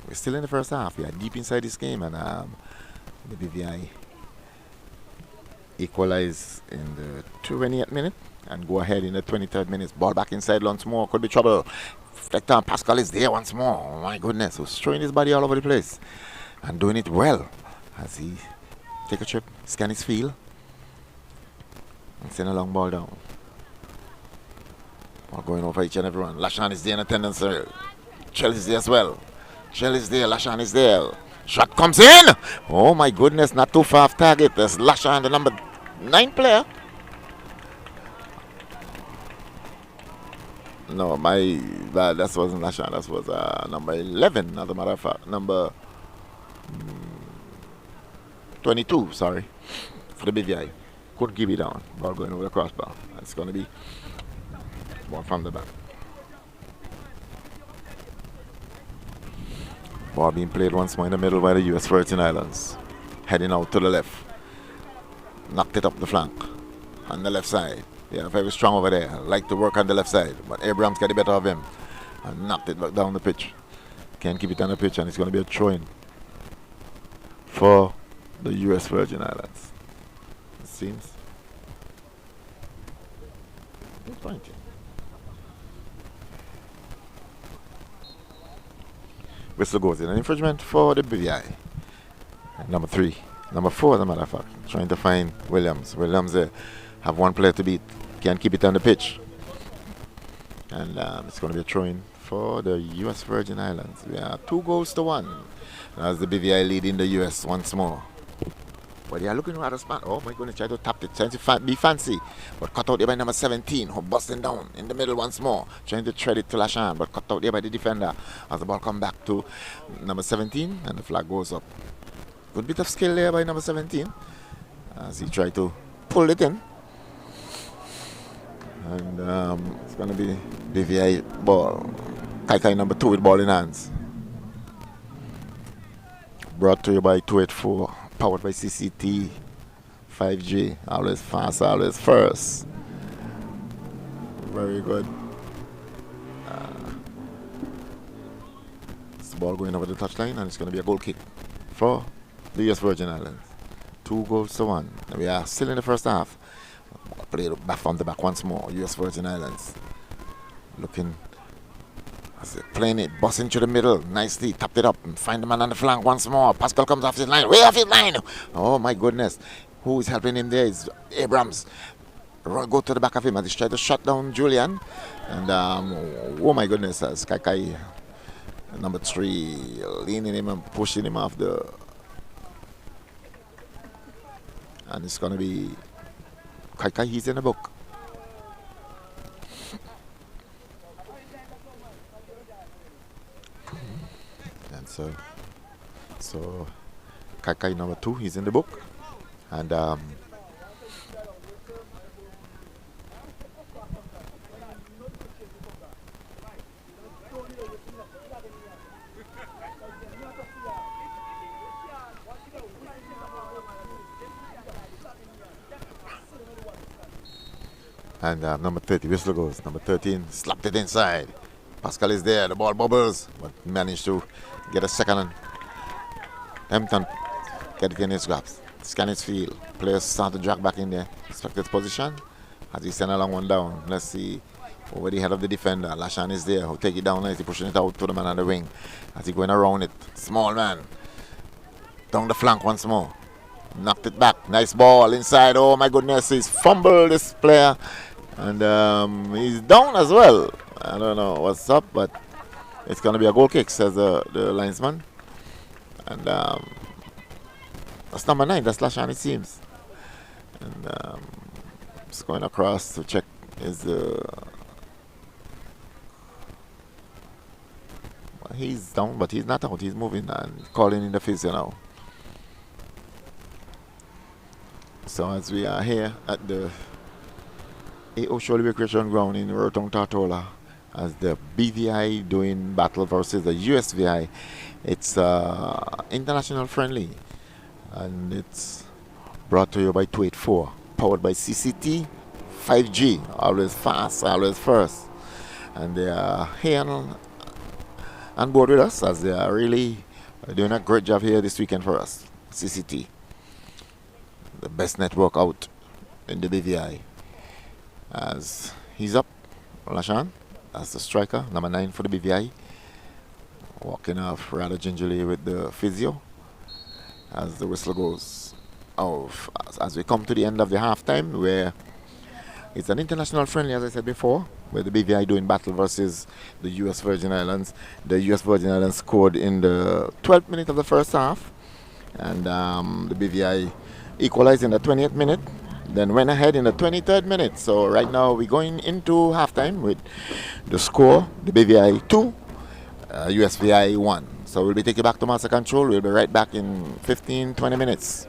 We're still in the first half. We are deep inside this game, and the BVI equalize in the 20th minute and go ahead in the 23rd minute. Ball back inside once more. Could be trouble. Flector Pascal is there once more. Oh my goodness. Who's throwing his body all over the place and doing it well as he take a trip, scan his field, and send a long ball down. Ball going over each and everyone. Lashan is there in attendance. Chell is there as well. Chell is there. Lashan is there. Shot comes in. Oh my goodness. Not too far off target. There's Lashan, the number 9 player. No, that wasn't Lashan. That was number 11, as a matter of fact. Number 22, sorry, for the BVI. Could give it down. Ball going over the crossbar. It's going to be one from the back. Ball being played once more in the middle by the US Virgin Islands. Heading out to the left. Knocked it up the flank. On the left side. Yeah, very strong over there. Like to work on the left side. But Abrams got the better of him. And knocked it back down the pitch. Can't keep it on the pitch, and it's going to be a throw-in for the US Virgin Islands. It seems. Who's pointing? Whistle goes in. An infringement for the BVI. Number 3. Number 4, as a matter of fact. Trying to find Williams. Williams have one player to beat. Can't keep it on the pitch. And it's going to be a throw-in for the US Virgin Islands. We are 2-1. As the BVI leading the US once more. But they are looking rather smart. Oh my goodness, try to tap it. Trying to be fancy. But cut out there by number 17. Who busting down in the middle once more. Trying to thread it to Lashan. But cut out there by the defender. As the ball come back to number 17. And the flag goes up. Good bit of skill there by number 17. As he tried to pull it in. And it's going to be BVI ball. Kai number 2 with ball in hands. Brought to you by 284. Powered by CCT 5G. Always fast, always first. Very good. It's the ball going over the touchline, and it's going to be a goal kick for the US Virgin Islands. 2-1. We are still in the first half. Played back from the back once more. US Virgin Islands looking, playing it, busting to the middle nicely, tapped it up and find the man on the flank once more. Pascal comes off his line, way off his line. Oh my goodness, who is helping him there is Abrams. Go to the back of him and he's trying to shut down Julian. And oh my goodness, Kai number 3 leaning him and pushing him off the, and it's going to be Kai, he's in the book. And so Kai number 2, he's in the book. And number 30, whistle goes. Number 13 slapped it inside. Pascal is there. The ball bubbles, but managed to get a second. And Hampton get it in his grasp. Scan his field. Players start to drag back in there. Expected position as he send a long one down. Let's see. Over the head of the defender. Lashan is there. Who take it down as he pushing it out to the man on the wing. As he going around it. Small man. Down the flank once more. Knocked it back. Nice ball inside. Oh my goodness. He's fumbled, this player. And he's down as well. I don't know what's up, but it's going to be a goal kick, says the linesman. And that's number 9. That's Lashan, it seems. And just going across to check is he's down, but he's not out. He's moving and calling in the physio now. So as we are here at the A.O. Shirley Recreation Ground in Rotong, Tartola, as the BVI doing battle versus the USVI. It's international friendly, and it's brought to you by 284, powered by CCT 5G, always fast, always first. And they are here on board with us as they are really doing a great job here this weekend for us. CCT, the best network out in the BVI. As he's up, Lashan, as the striker, number 9 for the BVI, walking off rather gingerly with the physio as the whistle goes off. As we come to the end of the halftime, where it's an international friendly, as I said before, where the BVI doing battle versus the US Virgin Islands. The US Virgin Islands scored in the 12th minute of the first half, and the BVI equalized in the 20th minute, then went ahead in the 23rd minute. So right now we're going into halftime with the score, the BVI 2, USVI 1. So we'll be taking back to master control. We'll be right back in 15-20 minutes.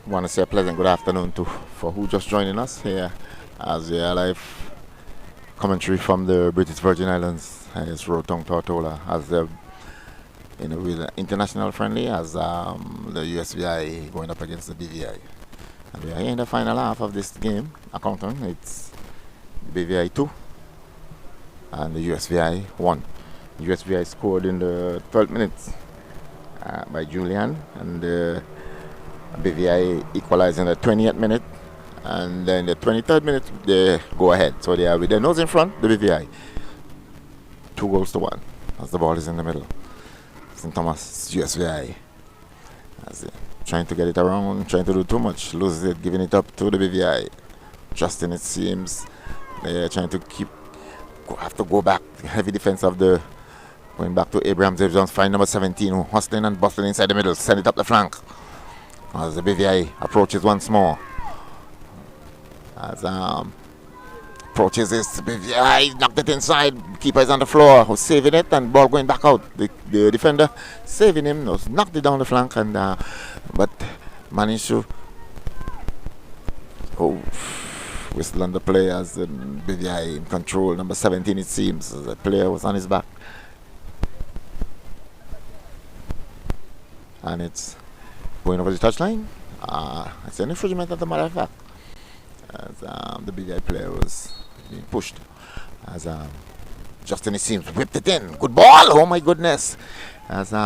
Want to say a pleasant good afternoon to for who just joining us here as we are live commentary from the British Virgin Islands. It's Rotong Tortola as the with international friendly as the USVI going up against the BVI. And we are here in the final half of this game. Accounting, it's BVI 2 and the USVI 1. The USVI scored in the 12th minutes by Julian, and the BVI equalized in the 20th minute, and then the 23rd minute they go ahead. So they are with their nose in front, the BVI. 2-1 as the ball is in the middle. St. Thomas USVI as trying to get it around, trying to do too much, loses it, giving it up to the BVI. Justin, it seems they're trying to have to go back. Heavy defense of the going back to Abraham Jones, find number 17 who hustling and bustling inside the middle, send it up the flank as the BVI approaches once more. As approaches this, BVI knocked it inside, keeper is on the floor, who's saving it, and ball going back out. The defender saving him, was knocked it down the flank, and but managed to whistle on the play as the BVI in control. Number 17 it seems, the player was on his back. And it's going over the touchline. It's an infringement as a matter of fact, as the BVI player was being pushed. As Justin, it seems, whipped it in. Good ball! Oh my goodness! As the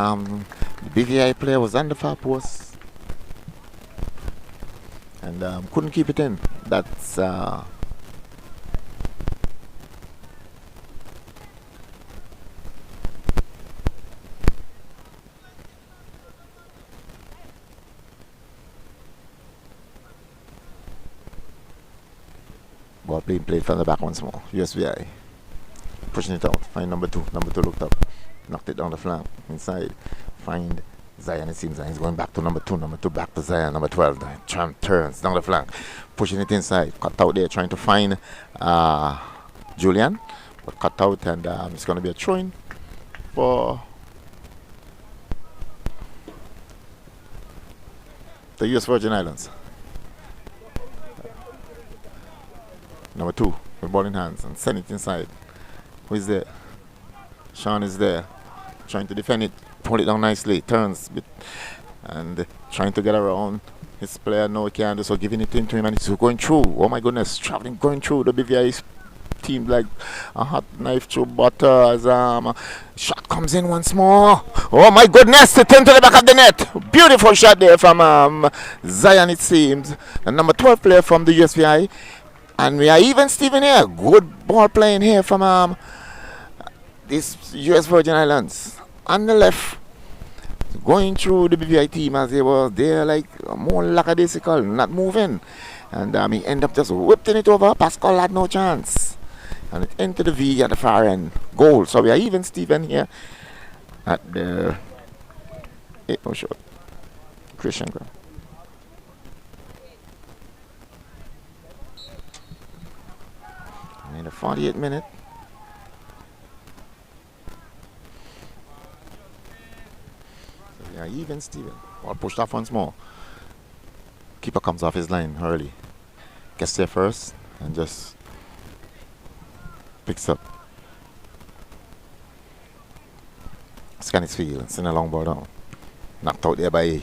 BVI player was on the far post and couldn't keep it in. That's ball being played from the back once more. USVI pushing it out. Find number 2. Number 2 looked up, knocked it down the flank inside. Find Zion. It seems Zion's going back to number 2. Number 2 back to Zion. Number 12. The tramp turns down the flank, pushing it inside. Cut out there, trying to find Julian, but cut out, and it's going to be a throw-in for the US Virgin Islands. Number 2 with ball in hands and send it inside. Who is there? Sean is there, trying to defend it, pull it down nicely, turns and trying to get around his player. No, he can't do so, giving it into him, and it's going through. Oh my goodness, traveling, going through the BVI team like a hot knife through butter. As shot comes in once more. Oh my goodness, it into the back of the net. Beautiful shot there from Zion, it seems, the number 12 player from the USVI. And we are even Steven here. Good ball playing here from this US Virgin Islands. On the left, going through the BVI team as they were there, like more lackadaisical, not moving. And he ended up just whipping it over. Pascal had no chance. And it entered the V at the far end. Goal. So we are even Steven here at the Christian ground. In the 48th minute. So yeah, even Steven. Ball pushed off once more. Keeper comes off his line early. Gets there first and just picks up. Scan his field and send a long ball down. Knocked out there by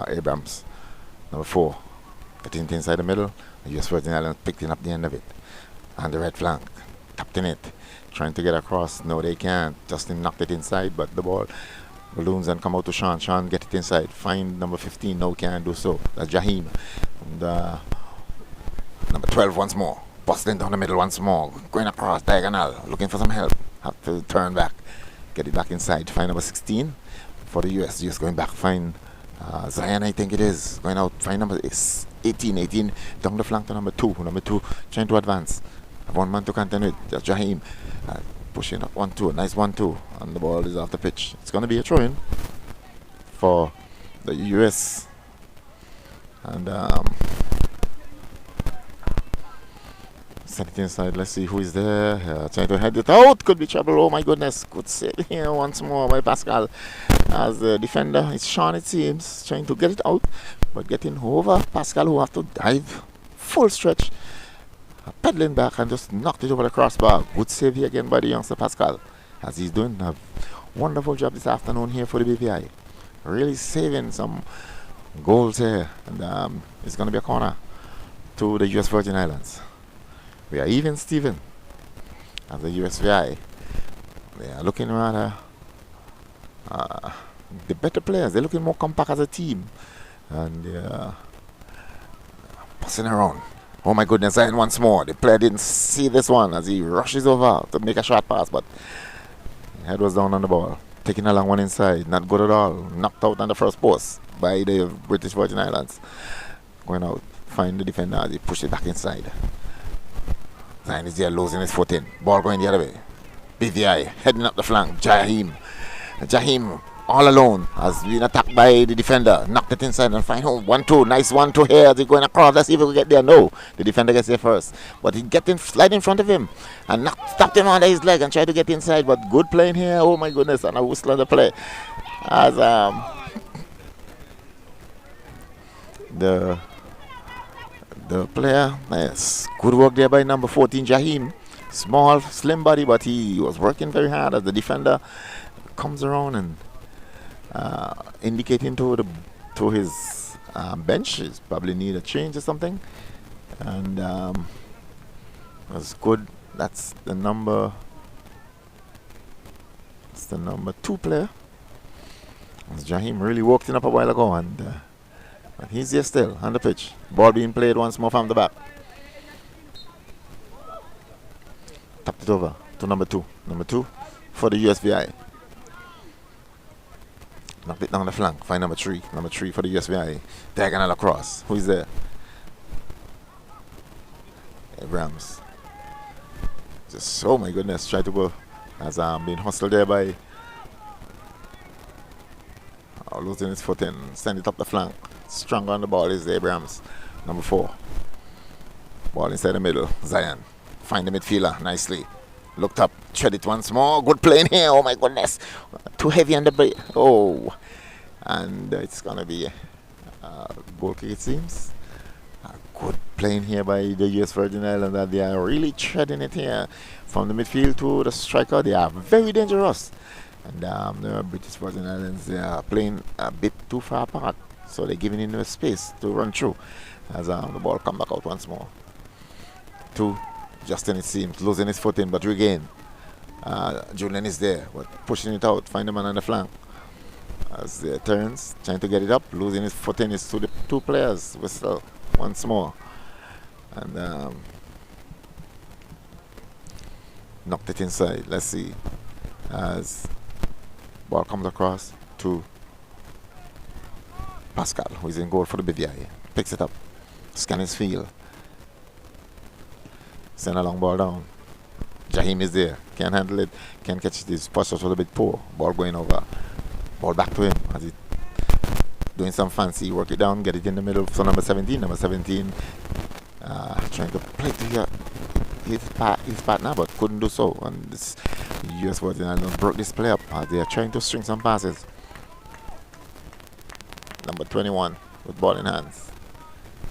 Abrams. Number 4. Getting it inside the middle. The US Virgin Islands picking up the end of it. And the red flank, tapped in it, trying to get across. No, they can't. Justin knocked it inside, but the ball balloons and come out to Sean. Sean get it inside. Find number 15. No, can't do so. That's Jaheim. And number 12 once more. Bustling down the middle once more. Going across diagonal, looking for some help. Have to turn back, get it back inside. Find number 16 for the US. Just going back. Find Zion, I think it is. Going out. Find number 18. 18 down the flank to number 2. Number 2 trying to advance. One man to contend with. That's Jaheim. Pushing up 1-2. Nice 1-2. And the ball is off the pitch. It's going to be a throw-in for the US. And send it inside. Let's see who is there. Trying to head it out. Could be trouble. Oh my goodness. Good save here once more by Pascal. As the defender, it's Sean, it seems, trying to get it out. but getting over Pascal, who have to dive full stretch, pedaling back and just knocked it over the crossbar. Good save here again by the youngster Pascal, as he's doing a wonderful job this afternoon here for the BVI. Really saving some goals here, and it's going to be a corner to the US Virgin Islands. We are even Steven as the USVI. They are looking rather the better players. They're looking more compact as a team, and they're passing around. Oh my goodness, Zion once more. The player didn't see this one as he rushes over to make a short pass, but head was down on the ball. Taking a long one inside, not good at all. Knocked out on the first post by the British Virgin Islands. Going out, find the defender as he pushed it back inside. Zion is there losing his footing. Ball going the other way. BVI heading up the flank. Jahim all alone has been attacked by the defender. Knocked it inside and find home. 1-2. Nice 1-2 here as he going across. Let's see if we can get there. No. The defender gets there first. But he slide in front of him and stopped him under his leg and tried to get inside. But good playing here. Oh my goodness. And a whistle on the play. As the player, yes, good work there by number 14, Jahim. Small, slim body, but he was working very hard as the defender comes around and indicating to his bench. He's probably need a change or something. And that's good. That's the number 2 player. As Jahim really walked in up a while ago, and he's here still on the pitch. Ball being played once more from the back. Tapped it over to number 2. Number 2 for the USVI. Knocked it down the flank. Find number 3. Number 3 for the USVI. Diagonal across. Who is there? Abrams. Just, oh my goodness. Try to go. As being hustled there by losing his footing. Send it up the flank. Strong on the ball is Abrams. Number 4. Ball inside the middle. Zion. Find the midfielder nicely. Looked up. Tread it once more. Good playing here. Oh my goodness. Too heavy on the break. Oh. And it's going to be a goal kick, it seems. Good playing here by the US Virgin Islands. They are really treading it here. From the midfield to the striker. They are very dangerous. And the British Virgin Islands, they are playing a bit too far apart. So they're giving him the space to run through. As the ball come back out once more. 2. Justin, it seems, losing his footing, but regain. Julian is there, but pushing it out. Find the man on the flank. As the turns, trying to get it up, losing his footing is to the 2 players. Whistle once more. And knocked it inside. Let's see. As ball comes across to Pascal, who is in goal for the BVI. Picks it up. Scan his field. Send a long ball down. Jahim is there. Can't handle it. Can't catch it. His posture was a bit poor. Ball going over. Ball back to him as he doing some fancy. Work it down. Get it in the middle. So number 17. Number 17 trying to play to his partner, but couldn't do so. And this US Virgin Islands broke this play up as they are trying to string some passes. Number 21 with ball in hands.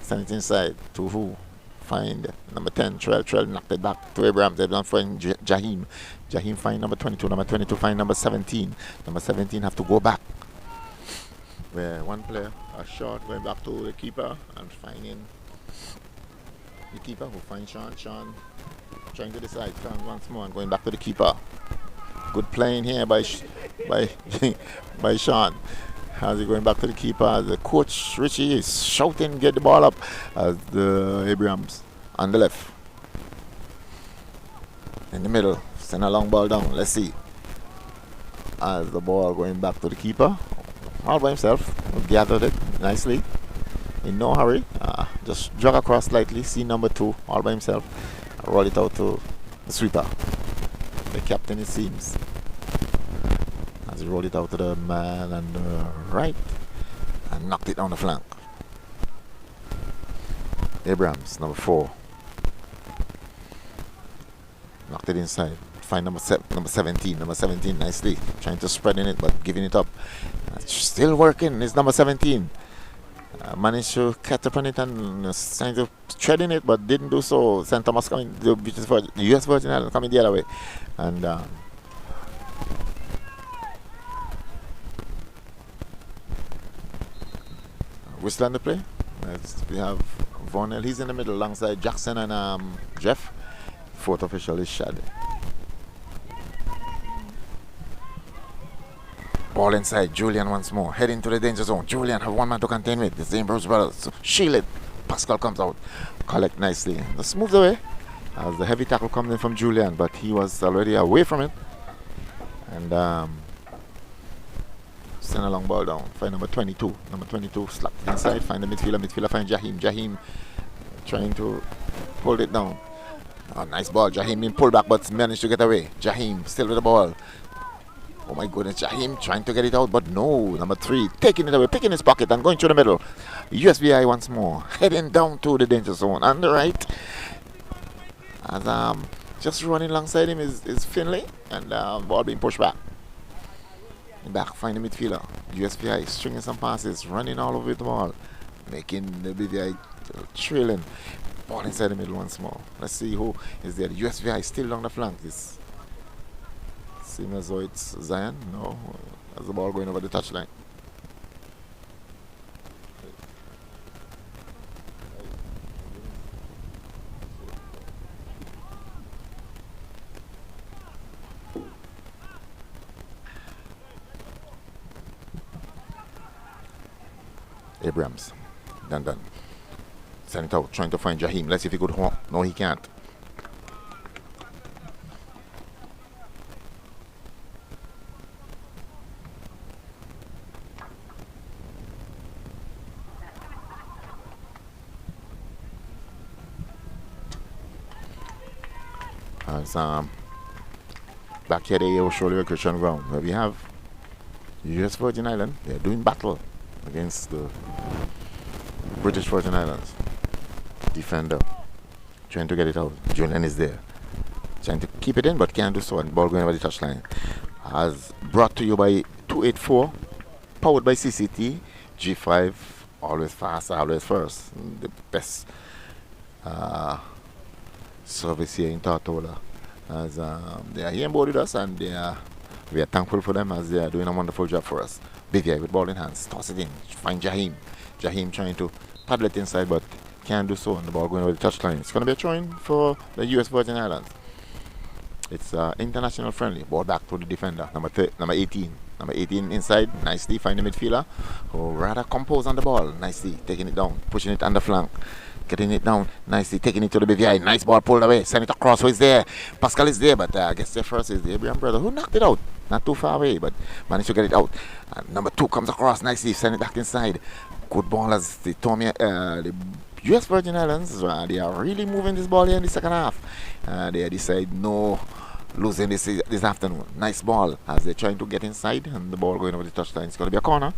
Send it inside to who? Find number 10, Trell knocked it back to Abrams. Abrams find Jahim. Jahim find number 22. Number 22 find number 17. Number 17 have to go back. Where one player, a shot, going back to the keeper and finding the keeper who finds Sean. Sean trying to decide, turns once more and going back to the keeper. Good playing here by Sean. As he going back to the keeper, the coach Richie is shouting, get the ball up as the Abrams on the left. In the middle, send a long ball down. Let's see. As the ball going back to the keeper, all by himself, gathered it nicely. In no hurry, just jog across slightly. See number 2, all by himself. Roll it out to the sweeper. The captain, it seems. As he rolled it out to the man on the right and knocked it down the flank. Abrams, number 4. Knocked it inside. Find number 17. Number 17 nicely. Trying to spread in it but giving it up. Still working. It's number 17. Managed to catch up on it and trying to tread in it, but didn't do so. St. Thomas coming, the US Virgin Islands coming the other way. And whistle on the play. We have Vonell, he's in the middle alongside Jackson and Jeff. Fourth official is Shad. Ball inside, Julian once more, heading to the danger zone. Julian have one man to contend with. The same Bruce brothers. So shield it. Pascal comes out, collect nicely. Just moves away as the heavy tackle comes in from Julian, but he was already away from it. And send a long ball down. Find number 22. Number 22 slapped inside. Find the midfielder. Midfielder find Jahim. Jahim trying to hold it down. Oh, nice ball. Jahim being pulled back, but managed to get away. Jahim still with the ball. Oh my goodness, Jahim trying to get it out, but no. Number 3 taking it away, picking his pocket and going through the middle. USVI once more, heading down to the danger zone on the right. As just running alongside him is Finlay, and ball being pushed back. Back, find the midfielder. USVI stringing some passes, running all over the ball, making the BVI trailing. Ball inside the middle once more. Let's see who is there. The USVI still on the flank. This seems as though it's Zion. No, as the ball going over the touchline. Abrams, done. Send it out, trying to find Jahim. Let's see if he could. No, he can't. As back here, they surely a Christian ground where we have US Virgin Island. They're doing battle against the British Virgin Islands. Defender trying to get it out. Julian is there, trying to keep it in, but can't do so. And ball going over the touchline. As brought to you by 284, powered by CCT, G5, always fast, always first. The best service here in Tortola. As they are here on board with us, and we are thankful for them as they are doing a wonderful job for us. BVI with ball in hands, toss it in, find Jahim. Jahim trying to paddle it inside, but can't do so, and the ball going over the touchline. It's going to be a throw-in for the US Virgin Islands. It's international friendly. Ball back to the defender, number 18. Number 18 inside, nicely find the midfielder, who rather composed on the ball, nicely taking it down, pushing it on the flank. Getting it down nicely, taking it to the BVI. Nice ball pulled away. Send it across. Who is there? Pascal is there, but I guess the first is the Abraham brother who knocked it out. Not too far away, but managed to get it out. And number 2 comes across nicely. Send it back inside. Good ball as they told me. The US Virgin Islands, they are really moving this ball here in the second half. They decide no losing this afternoon. Nice ball as they're trying to get inside, and the ball going over the touchline. It's going to be a corner.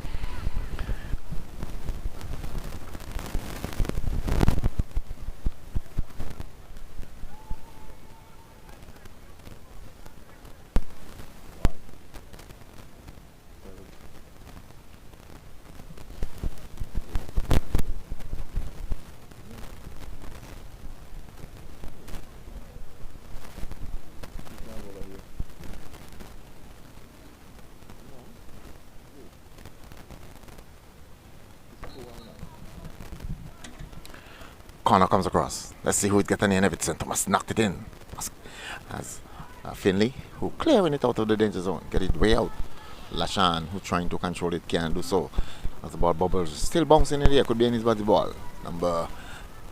Corner comes across. Let's see who it gets in if it's Thomas knocked it in. As Finlay, who clearing it out of the danger zone, get it way out. Lashan, who trying to control it, can't do so. As the ball bubbles, still bouncing in the air, could be in his body ball. Number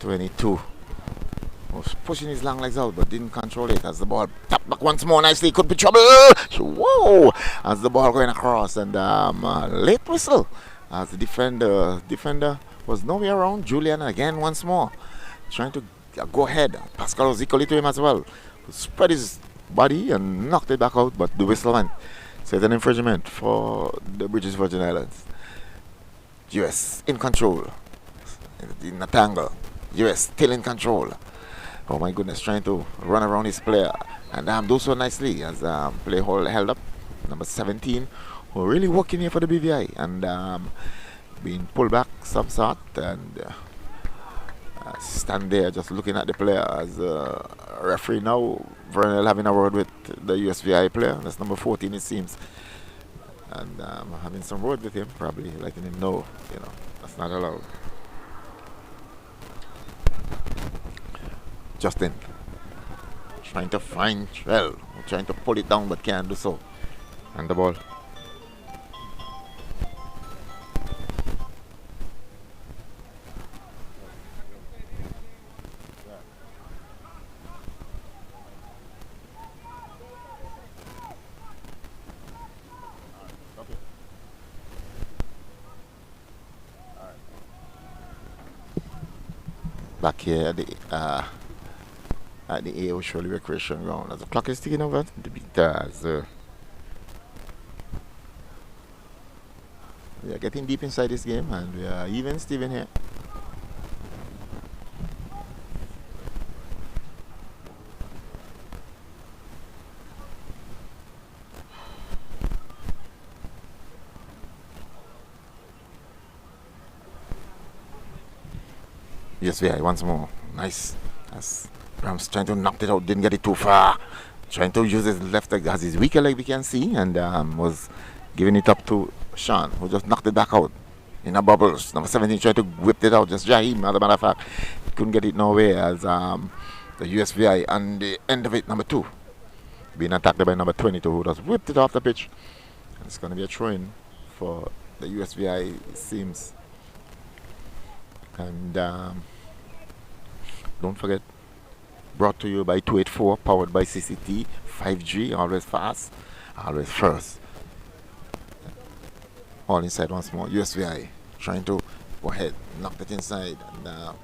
22 was pushing his long legs out, but didn't control it. As the ball tapped back once more nicely, could be trouble. Whoa! As the ball going across, and late whistle. As the defender was nowhere around. Julian again once more trying to go ahead. Pascal was equally to him as well. Spread his body and knocked it back out, but the whistle went. So it's an infringement for the British Virgin Islands. US in control. In a tangle. US still in control. Oh my goodness, trying to run around his player. And do so nicely as play held up. Number 17, who are really working here for the BVI. And being pulled back some sort, and stand there just looking at the player as a referee now. Vernell having a word with the USVI player. That's number 14, it seems, and having some word with him, probably letting him know, that's not allowed. Justin trying to find Trell, trying to pull it down but can't do so. And the ball. Back here at the AO Shirley Recreation Ground. As the clock is ticking over, the beaters. We are getting deep inside this game, and we are even Steven here. USVI once more. Nice. As Rams trying to knock it out, didn't get it too far. Trying to use his left leg as his weaker leg, we can see, and was giving it up to Sean, who just knocked it back out in a bubbles. Number 17 tried to whip it out, just Jaheim, as a matter of fact. Couldn't get it nowhere as the USVI, and the end of it, number 2, being attacked by number 22, who just whipped it off the pitch. And it's going to be a throw-in for the USVI, it seems. And don't forget, brought to you by 284, powered by CCT, 5G, always fast, always first. All inside once more. USVI trying to go ahead, knock it inside, and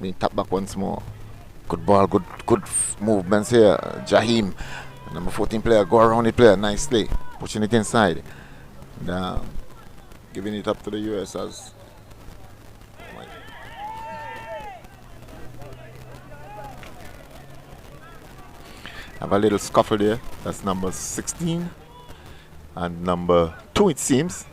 being tapped back once more. Good ball, good movements here. Jaheim, number 14 player, go around the player nicely, pushing it inside, and giving it up to the US as. Have a little scuffle there. That's number 16 and number 2, it seems,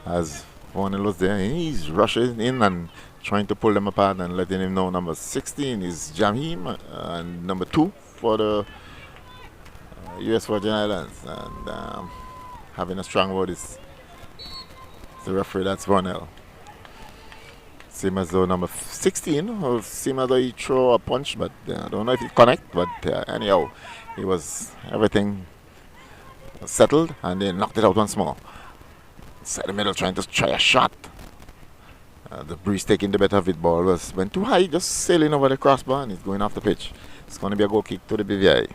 as Vernell was there. He's rushing in and trying to pull them apart and letting him know number 16 is Jaheim and number 2 for the US Virgin Islands. And having a strong word is the referee, that's Vernell. Same as though number 16, or same as though he throw a punch, but I don't know if it connect, but anyhow, it was everything settled, and they knocked it out once more. Inside the middle, trying to try a shot. The breeze taking the better of it. Ball went too high, just sailing over the crossbar, and it's going off the pitch. It's going to be a goal kick to the BVI.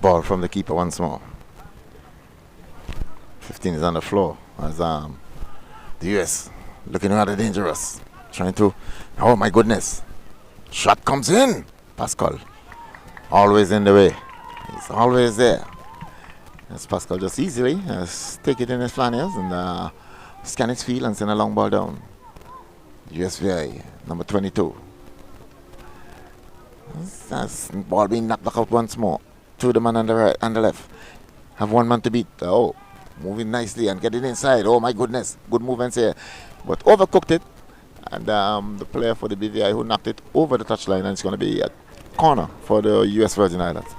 Ball from the keeper once more. 15 is on the floor as the US looking rather dangerous. Trying to, oh my goodness. Shot comes in. Pascal. Always in the way. He's always there. As Pascal just easily take it in his flannels and scan his field and send a long ball down. USVI, number 22. That's ball being knocked back out once more. To the man on the right and the left. Have one man to beat. Oh, moving nicely and getting inside. Oh my goodness, good movements here. But overcooked it. And the player for the BVI who knocked it over the touchline, and it's going to be a corner for the US Virgin Islands.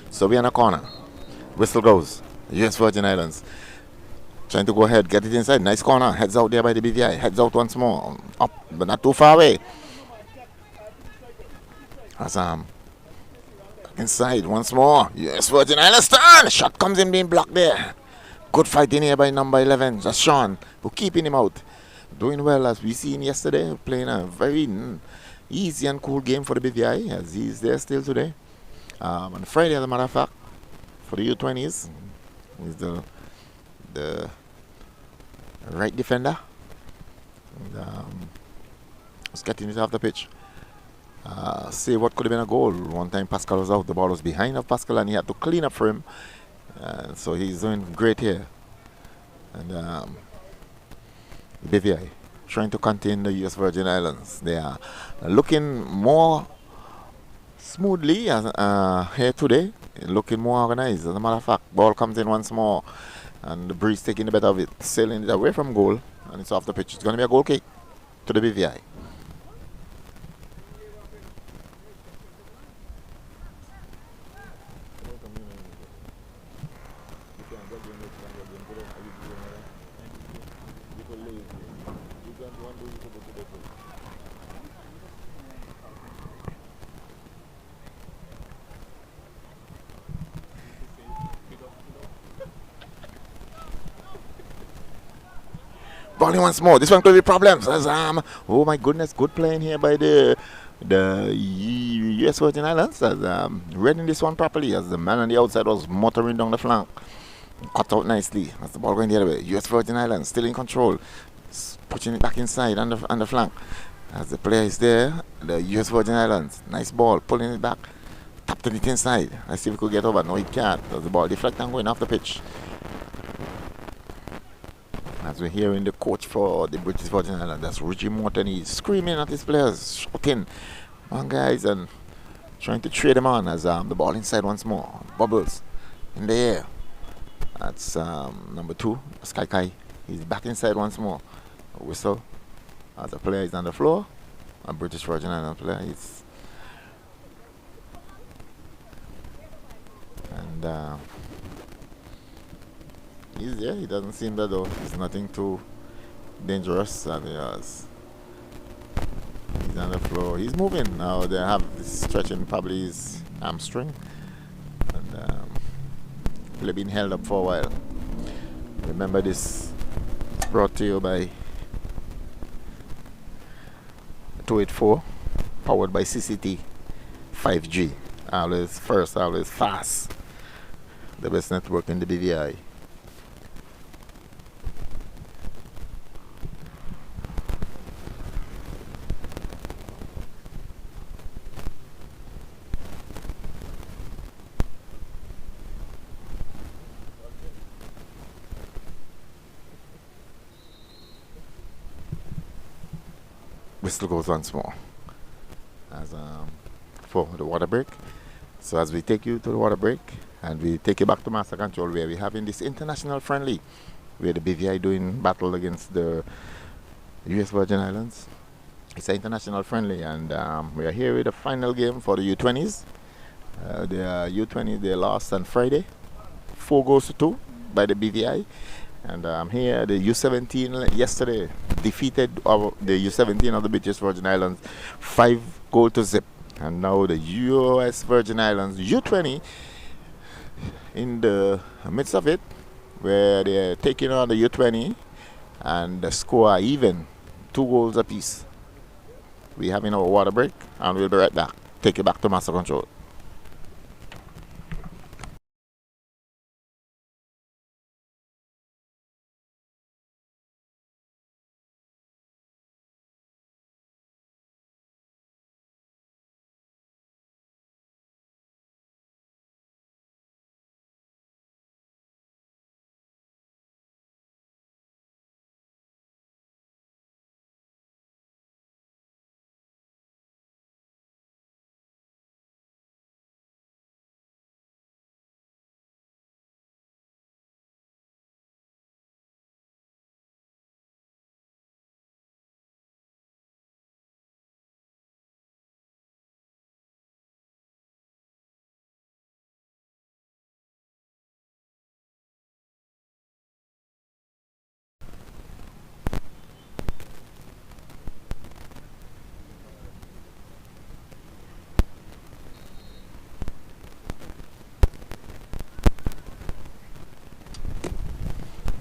So we're in a corner. Whistle goes. US Virgin Islands trying to go ahead, get it inside. Nice corner. Heads out there by the BVI. Heads out once more. Up, but not too far away. As inside once more. Yes, Virgin Islands turn. Shot comes in being blocked there. Good fight in here by number 11, just Sean, who keeping him out. Doing well as we seen yesterday, playing a very easy and cool game for the BVI as he's there still today. On Friday, as a matter of fact, for the U20s, he's the right defender. And, was getting it off the pitch. See what could have been a goal. One time Pascal was out, the ball was behind of Pascal and he had to clean up for him. So he's doing great here. And BVI trying to contain the US Virgin Islands. They are looking more smoothly here today, looking more organized. As a matter of fact, ball comes in once more and the breeze taking the better of it, sailing it away from goal, and it's off the pitch. It's going to be a goal kick to the BVI. Bowling once more. This one could be problems. As oh my goodness, good playing here by the US Virgin Islands. As reading this one properly, as the man on the outside was motoring down the flank, cut out nicely. As the ball going the other way. US Virgin Islands still in control, pushing it back inside on the flank. As the player is there, the US Virgin Islands, nice ball, pulling it back, tapped it inside. Let's see if we could get over. No, he can't. As the ball deflect and going off the pitch. As we're hearing the coach for the British Virgin Islands, that's Richie Morton, he's screaming at his players, shouting on guys and trying to trade them on as the ball inside once more. Bubbles in the air. That's number 2, Sky Kai. He's back inside once more. A whistle as the player is on the floor. A British Virgin Islands player is. And he's there. He doesn't seem that though. It's nothing too dangerous. And he's on the floor. He's moving now. They have this stretching probably his hamstring, and he's been held up for a while. Remember this brought to you by 284, powered by CCT 5G. Always first, always fast. The best network in the BVI. Whistle goes once more as for the water break. So as we take you to the water break and we take you back to master control, where we have in this international friendly, where the BVI doing battle against the US Virgin Islands. It's an international friendly, and we are here with the final game for the U20s. The U20 they lost on Friday, 4-2 by the BVI. And here, the U17 yesterday defeated the U17 of the British Virgin Islands 5-0. And now the US Virgin Islands U20 in the midst of it, where they're taking on the U20, and the score are even, 2 goals apiece. We're having our water break, and we'll be right back. Take you back to master control.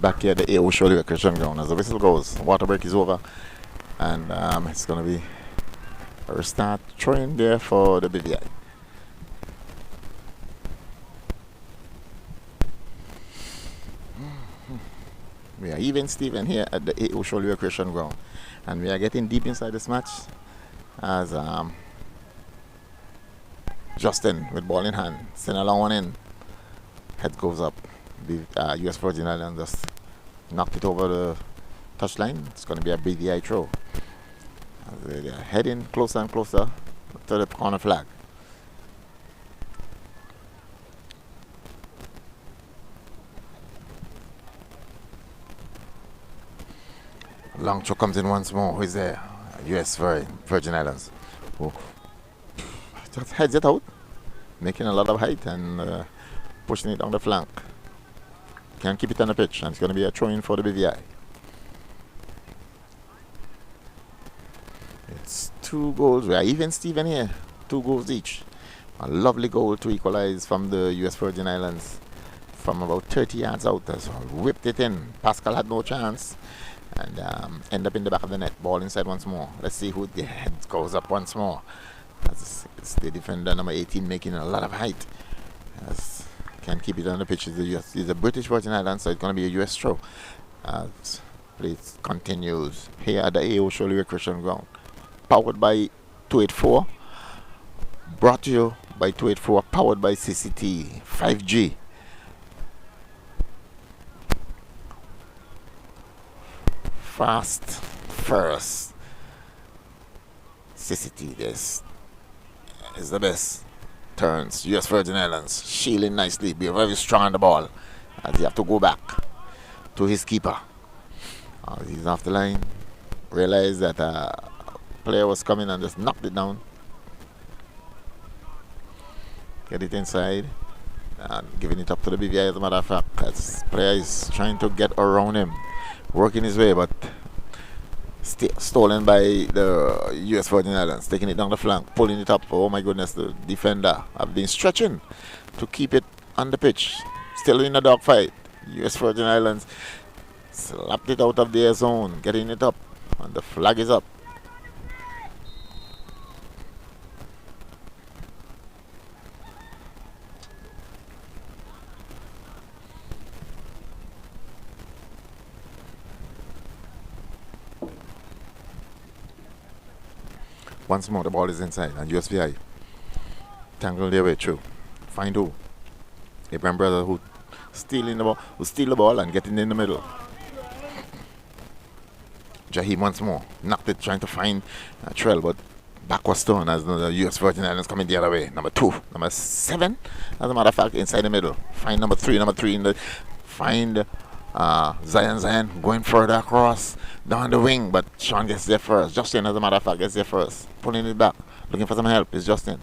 back here at the AO Shirley Recreation Ground. As the whistle goes, water break is over, and it's going to be a restart throwing there for the BVI. We are even Steven here at the AO Shirley Recreation Ground, and we are getting deep inside this match as Justin with ball in hand, send a long one in, head goes up. The US Virgin Islands just knocked it over the touchline. It's going to be a BVI throw. They are heading closer and closer to the corner flag. Long throw comes in once more. Who is there? US Virgin Islands. Oh. Just heads it out, making a lot of height and pushing it on the flank. Can't keep it on the pitch, and it's going to be a throw in for the BVI. It's 2 goals. We are even Steven here. 2 goals each. A lovely goal to equalize from the US Virgin Islands from about 30 yards out. So whipped it in. Pascal had no chance and end up in the back of the net. Ball inside once more. Let's see who the head goes up once more. It's the defender number 18 making a lot of height. Can't keep it on the pitch. It's the British Virgin Islands, so it's going to be a US throw. Play continues here at the AO Shirley Recreation Ground. Powered by 284. Brought to you by 284. Powered by CCT 5G. Fast first. CCT, this is the best. Turns, US Virgin Islands, shielding nicely, be very strong on the ball as he have to go back to his keeper. He's off the line, realized that a player was coming and just knocked it down. Get it inside and giving it up to the BVI. As a matter of fact, this player is trying to get around him, working his way, but stolen by the US Virgin Islands, taking it down the flank, pulling it up. Oh my goodness, the defender have been stretching to keep it on the pitch. Still in a dogfight. US Virgin Islands slapped it out of their zone, getting it up, and the flag is up. Once more, the ball is inside, and USVI tangle their way through. Find who? Abraham Brother who steal the ball and get in the middle. Jahim once more knocked it, trying to find Trell, but back was thrown as the US Virgin Islands coming the other way. Number 2, number 7, as a matter of fact, inside the middle. Find number 3 in the find. Zion going further across down the wing, but Sean gets there first. Justin, as a matter of fact, gets there first, pulling it back, looking for some help. It's Justin.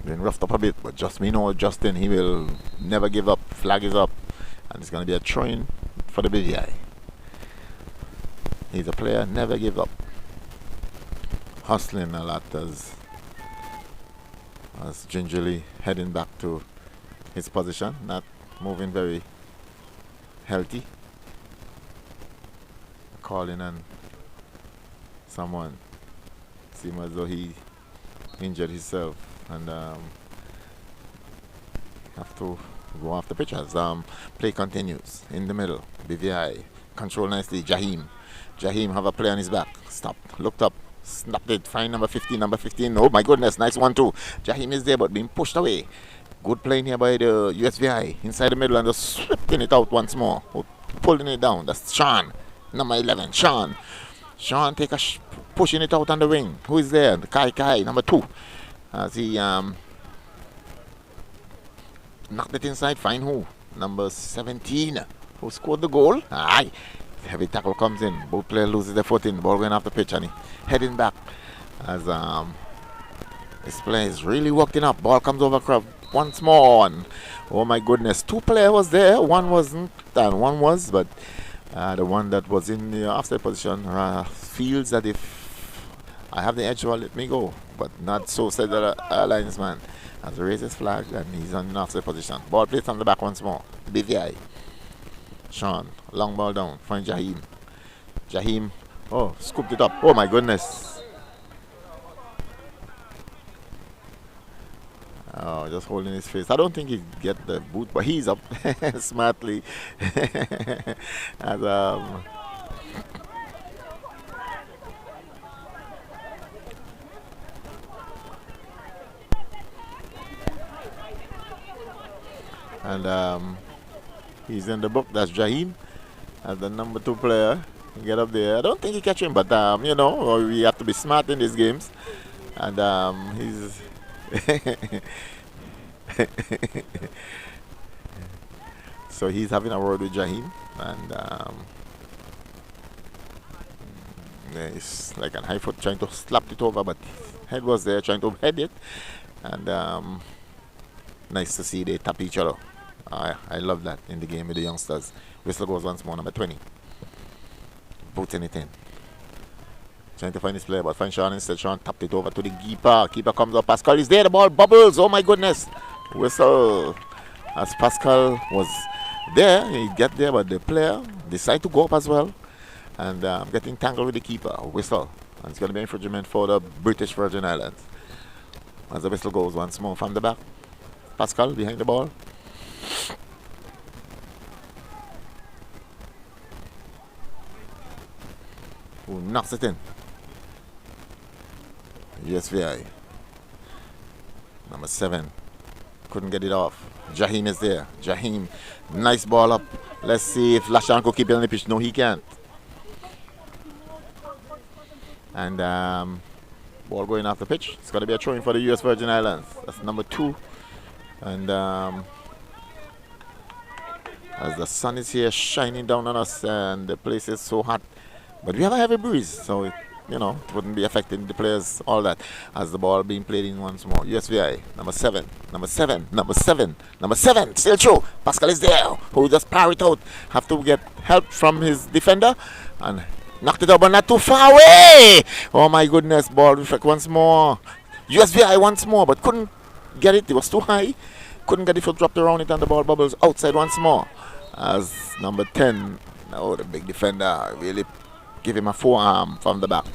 Been roughed up a bit, but Justin, he will never give up. Flag is up, and it's going to be a throw-in for the BVI. He's a player, never give up. Hustling a lot as gingerly heading back to his position, not moving very healthy. Calling on someone. Seems as though he injured himself and have to go off the pitch as play continues in the middle. BVI control nicely. Jahim have a play on his back. Stopped, looked up, snapped it. Find number 15. Oh my goodness, nice 1-2. Jahim is there but being pushed away. Good playing here by the USVI inside the middle and just sweeping it out once more. Pulling it down. That's Sean, number 11. Sean take a pushing it out on the wing. Who is there? The Kai, number 2. As he knocked it inside. Find who? Number 17. Who scored the goal? Aye. Heavy tackle comes in. Both players loses their footing. Ball going off the pitch and he heading back as this player is really working up. Ball comes over crowd once more, and oh my goodness, 2 players was there. One wasn't, and one was, but the one that was in the offside position feels that if I have the edge, so let me go. But not so, said the linesman. As he raises his flag, and he's on the offside position. Ball played on the back once more. BVI. Sean, long ball down. Find Jahim. Jahim, oh, scooped it up. Oh my goodness. Oh, just holding his face. I don't think he'd get the boot, but he's up smartly. As, and he's in the book. That's Jahim, as the number 2 player. Get up there. I don't think he catch him, but you know, we have to be smart in these games. And he's so he's having a word with Jahim, and it's like a high foot trying to slap it over, but head was there trying to head it, and nice to see they tap each other. I love that in the game with the youngsters. Whistle goes once more, number 20. Putting it in. Trying to find his player, but find Sean instead. Sean tapped it over to the keeper. Keeper comes up. Pascal is there. The ball bubbles. Oh my goodness. Whistle. As Pascal was there, he get there, but the player decided to go up as well. And getting tangled with the keeper. Whistle. And it's going to be infringement for the British Virgin Islands. As the whistle goes once more from the back. Pascal behind the ball. Who knocks it in? USVI. Number 7. Couldn't get it off. Jahim is there. Jahim. Nice ball up. Let's see if Lashan could keep it on the pitch. No, he can't. And ball going off the pitch. It's going to be a throw-in for the US Virgin Islands. That's number 2. And as the sun is here shining down on us and the place is so hot. But we have a heavy breeze, so it wouldn't be affecting the players, all that. As the ball being played in once more. USVI, number 7, number 7, number 7, number 7, still true. Pascal is there, who just power it out. Have to get help from his defender, and knocked it up, but not too far away. Oh my goodness, ball reflect once more. USVI once more, but couldn't get it. It was too high. Couldn't get it, foot dropped around it, and the ball bubbles outside once more. As number 10, the big defender, really give him a forearm from the back,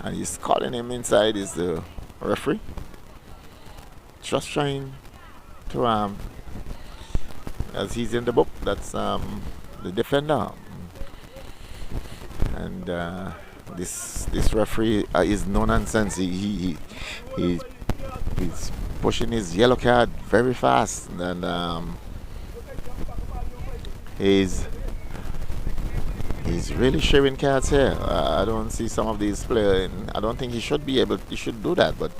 and he's calling him inside. Is the referee just trying to as he's in the book. That's the defender, and this referee is no nonsense. He's pushing his yellow card very fast, and he's really sharing cards here. I don't see some of these players. I don't think he should do that, but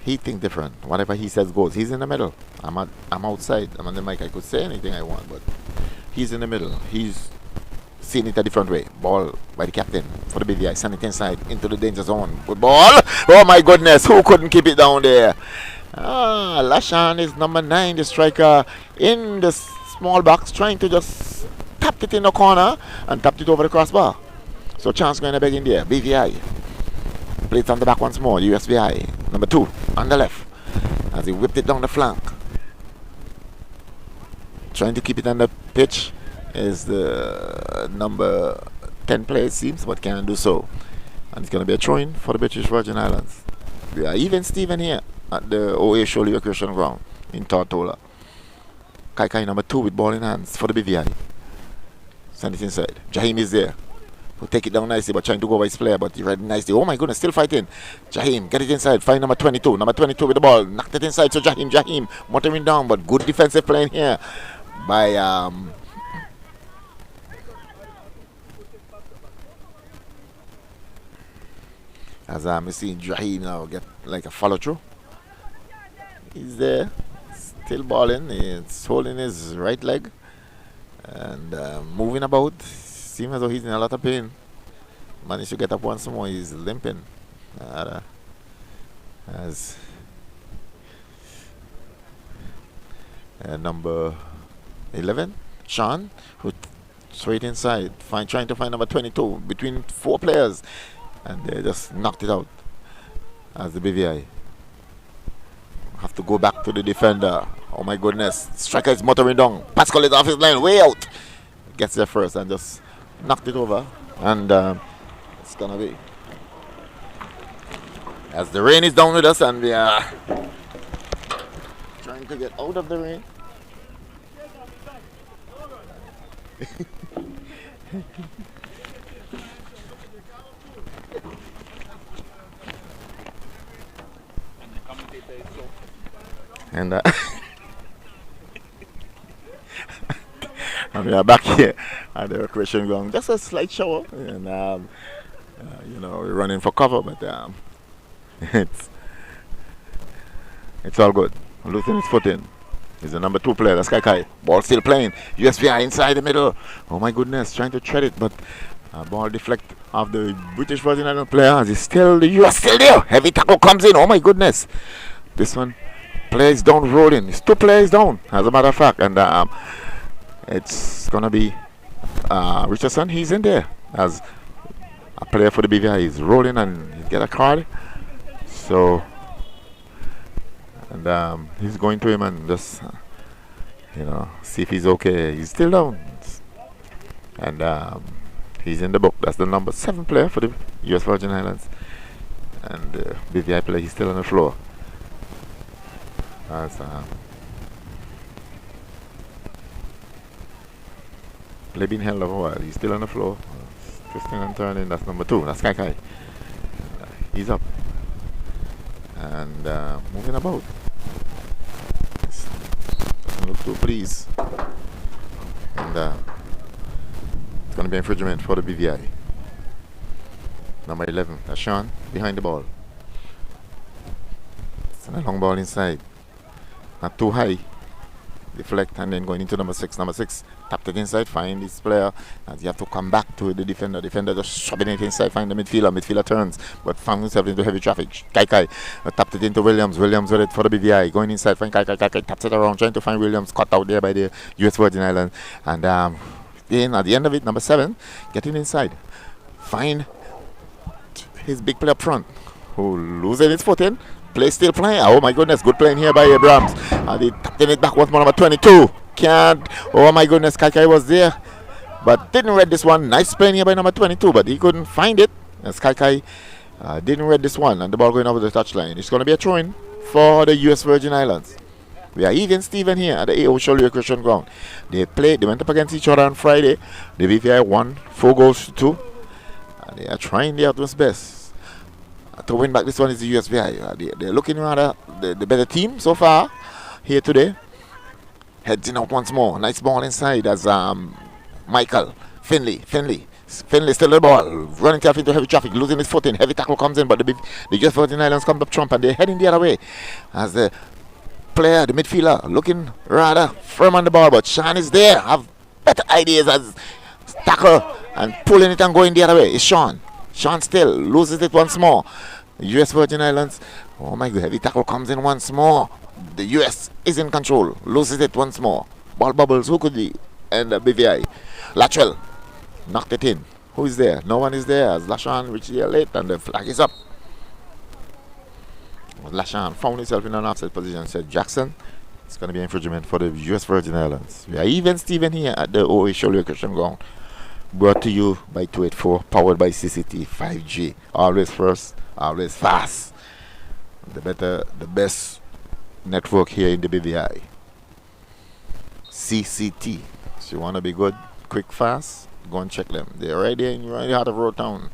he thinks different. Whatever he says goes. He's in the middle. I'm outside. I'm on the mic. I could say anything I want, but he's in the middle. He's seeing it a different way. Ball by the captain for the BVI. Send it inside into the danger zone. Good ball. Oh my goodness. Who couldn't keep it down there? Lashan is number 9, the striker, in the small box, trying to just tapped it in the corner and tapped it over the crossbar. So chance going to beg in there. BVI. Plays on the back once more. USVI. Number 2 on the left. As he whipped it down the flank. Trying to keep it on the pitch is the number 10 player, it seems, but can't do so. And it's going to be a throw-in for the British Virgin Islands. We are even Steven here at the OA Shoaley Recreation Ground in Tortola. Kai number 2 with ball in hands for the BVI. Send it inside. Jahim is there. Who take it down nicely, but trying to go by his player, but he read nicely. Oh my goodness, still fighting. Jahim, get it inside. Find number 22. Number 22 with the ball. Knocked it inside. So Jahim motoring down, but good defensive playing here by as I'm seeing Jahim now get like a follow through. He's there, still balling. He's holding his right leg and moving about. Seems as though he's in a lot of pain. Managed to get up once more. He's limping. As number 11, Sean, who straight inside, trying to find number 22 between 4 players. and they just knocked it out as the BVI have to go back to the defender. Oh my goodness, striker is motoring down. Pascal is off his line, way out. Gets there first and just knocked it over, and it's gonna be as the rain is down with us, and we are trying to get out of the rain. And and we are back here at the recreation ground. Just a slight shower, and we're running for cover, but it's all good. Losing his foot in. He's the number 2 player. That's Kai. Ball still playing. USVI inside the middle. Oh my goodness, trying to tread it, but ball deflect of the British Virgin Island player. He's still the US still there. Heavy tackle comes in. Oh my goodness. This one plays down rolling. It's 2 players down, as a matter of fact, and it's gonna be Richardson. He's in there as a player for the BVI. He's rolling and he get a card. So, and he's going to him and just see if he's okay. He's still down, and he's in the book. That's the number 7 player for the US Virgin Islands, and the BVI player. He's still on the floor. As play being held over a while. He's still on the floor, twisting and turning. That's number 2. That's Kai. He's up and moving about. Doesn't look too pleased, and it's going to be infringement for the BVI. Number 11. That's Sean behind the ball. It's a long ball inside. Not too high. Deflect and then going into number 6. Number 6 tapped it inside, find this player, and you have to come back to the defender. Defender just shoving it inside, find the midfielder. Midfielder turns, but found himself into heavy traffic. Kai tapped it into Williams. Williams with it for the BVI. Going inside, find Kai taps it around, trying to find Williams. Caught out there by the US Virgin Islands. And then at the end of it, number 7 getting inside. Find his big player up front, who losing his foot in. Play still playing. Oh my goodness, good playing here by Abrams. They tapped it back once more, number 22. Can't. Oh my goodness, Kai was there, but didn't read this one. Nice playing here by number 22, but he couldn't find it. As Kai didn't read this one, and the ball going over the touchline. It's going to be a throw-in for the US Virgin Islands. We are even Steven here at the AO Shoal Recreation Ground. They went up against each other on Friday. The BVI won 4 goals to 2. They are trying their utmost best to win back. This one is the USVI. They're looking rather the better team so far here today. Heading out once more. Nice ball inside as Michael Finley still the ball, running himself into heavy traffic, losing his footing. Heavy tackle comes in, but the US Virgin Islands come up trump, and they're heading the other way as the player, the midfielder, looking rather firm on the ball, but Sean is there, have better ideas as tackle and pulling it and going the other way. It's Sean still loses it once more. The US Virgin Islands, oh my god, heavy tackle comes in once more. The US is in control, loses it once more. Ball bubbles, who could be? And BVI. Latchell knocked it in. Who is there? No one is there as Lashan reached here late and the flag is up. Lashan found himself in an offside position, said Jackson. It's going to be infringement for the US Virgin Islands. We are even Steven here at the OA Shoal Recreation Ground. Brought to you by 284, powered by CCT 5G. Always first, always fast. The best network here in the BVI. CCT. So you want to be good, quick, fast, go and check them. They're right there in the heart of Road Town,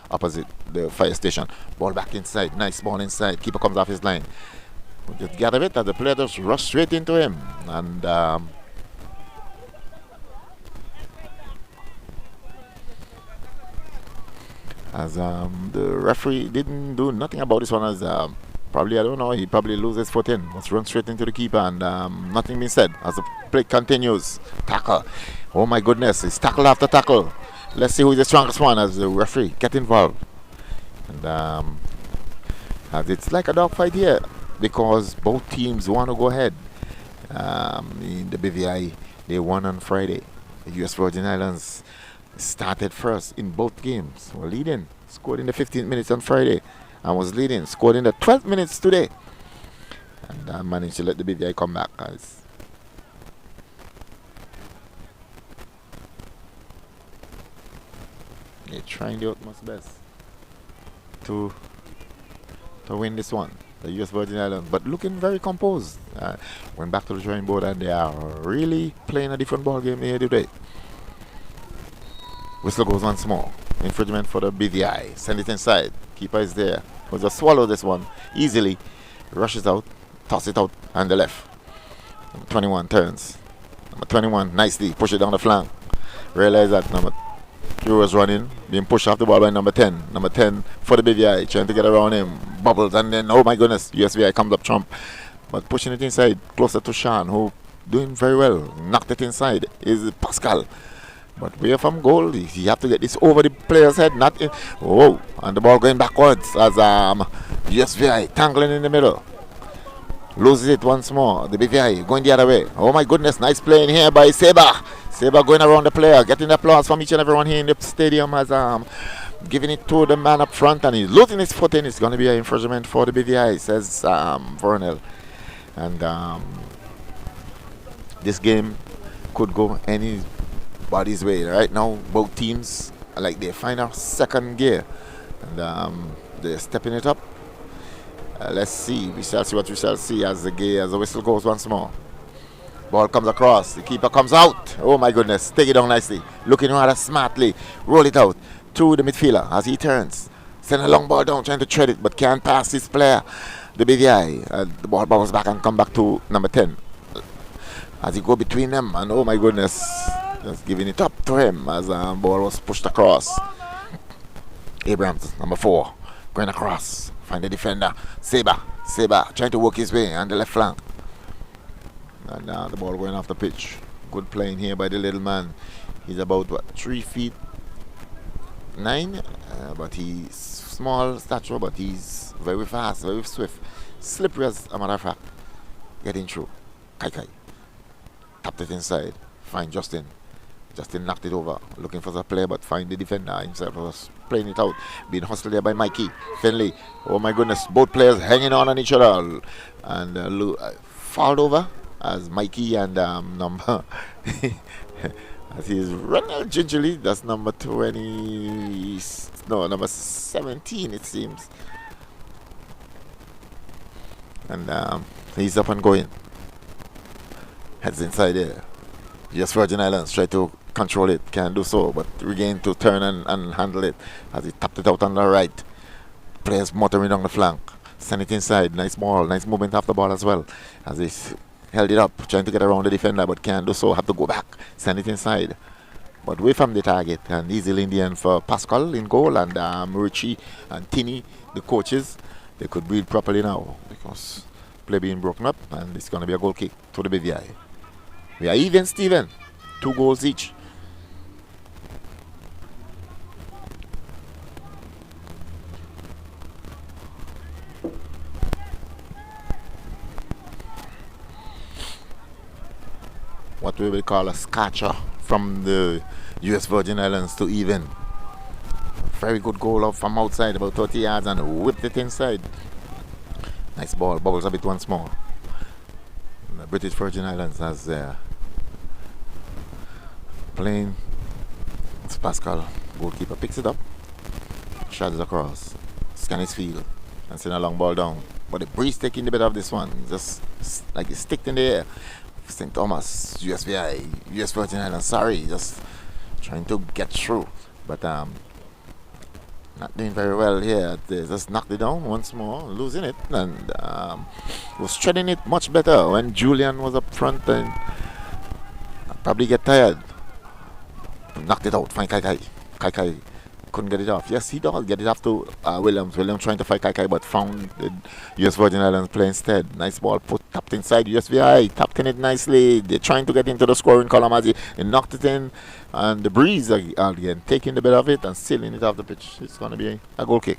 opposite the fire station. Ball back inside, nice ball inside. Keeper comes off his line. Just get a bit as the player just rush straight into him. And as the referee didn't do nothing about this one, as probably, I don't know, he probably loses his foot in. Must run straight into the keeper, and nothing being said as the play continues. Tackle. Oh my goodness, it's tackle after tackle. Let's see who is the strongest one as the referee get involved. And as it's like a dogfight here because both teams want to go ahead. In the BVI, they won on Friday. The US Virgin Islands, started first in both games. Were leading, scored in the 15th minutes on Friday, and was leading, scored in the 12th minutes today, and managed to let the BVI come back. As they're trying the utmost best to win this one, the US Virgin Islands, but looking very composed. Went back to the drawing board and they are really playing a different ball game here today. Whistle goes once more. Infringement for the BVI. Send it inside. Keeper is there. Will just swallow this one easily. Rushes out, toss it out on the left. Number 21 turns. Number 21 nicely push it down the flank. Realize that number 2 was running, being pushed off the ball by number 10. Number 10 for the BVI, trying to get around him. Bubbles, and then, oh my goodness, USVI comes up trump. But pushing it inside, closer to Sean, who doing very well. Knocked it inside, is Pascal. But where from goal, you have to get this over the player's head, not in. Oh, and the ball going backwards as USVI tangling in the middle. Loses it once more. The BVI going the other way. Oh my goodness, nice playing here by Seba. Seba going around the player, getting the applause from each and everyone here in the stadium as giving it to the man up front, and he's losing his footing. It's going to be an infringement for the BVI, says Vernel. And this game could go anybody's way. Right now, both teams are like they find a second gear, and they're stepping it up. Let's see. We shall see what we shall see as the whistle goes once more. Ball comes across. The keeper comes out. Oh my goodness. Take it down nicely. Looking rather smartly. Roll it out to the midfielder as he turns. Send a long ball down, trying to tread it, but can't pass this player. The BVI. The ball bounces back and come back to number 10. As he go between them, and oh my goodness, just giving it up to him as the ball was pushed across. Abrams, number 4, going across. Find the defender. Seba trying to work his way on the left flank. And the ball going off the pitch. Good playing here by the little man. He's about 3 feet 9, but he's small stature, but he's very fast, very swift, slippery as a matter of fact. Getting through. Kai tapped it inside. Find Justin. Justin knocked it over, looking for the player, but find the defender himself. Was playing it out, being hustled there by Mikey Finley. Oh my goodness, both players hanging on each other, and fouled over as Mikey and number as he's running gingerly. That's number 20. No, number 17 it seems. And he's up and going. Heads inside there. Yes, Virgin Islands try to control it, can't do so, but regain to turn and handle it as he tapped it out on the right. Players motoring down the flank. Send it inside. Nice ball, nice movement off the ball as well. As he held it up, trying to get around the defender, but can't do so. Have to go back, send it inside. But away from the target, and easily in the end for Pascal in goal, and Richie and Tini, the coaches, they could breathe properly now because play being broken up, and it's going to be a goal kick to the BVI. We are even, Steven. 2 goals each. What we will call a scatcher from the US Virgin Islands to even. Very good goal up from outside, about 30 yards, and whipped it inside. Nice ball, bubbles a bit once more. The British Virgin Islands has playing. It's Pascal, goalkeeper, picks it up, shadows across, scan his field, and send a long ball down. But the breeze taking the bit of this one, just like it's sticked in the air. St. Thomas, USVI, US Virgin Islands, sorry, just trying to get through. But not doing very well here. They just knocked it down once more, losing it, and was treading it much better when Julian was up front, and probably get tired. Knocked it out, find Kai couldn't get it off. Yes, he does get it off to Williams. Williams trying to fight Kai, but found the US Virgin Islands play instead. Nice ball tapped inside USVI, tapped in it nicely. They're trying to get into the scoring column as he knocked it in, and the breeze again taking the bit of it and sealing it off the pitch. It's going to be a goal kick.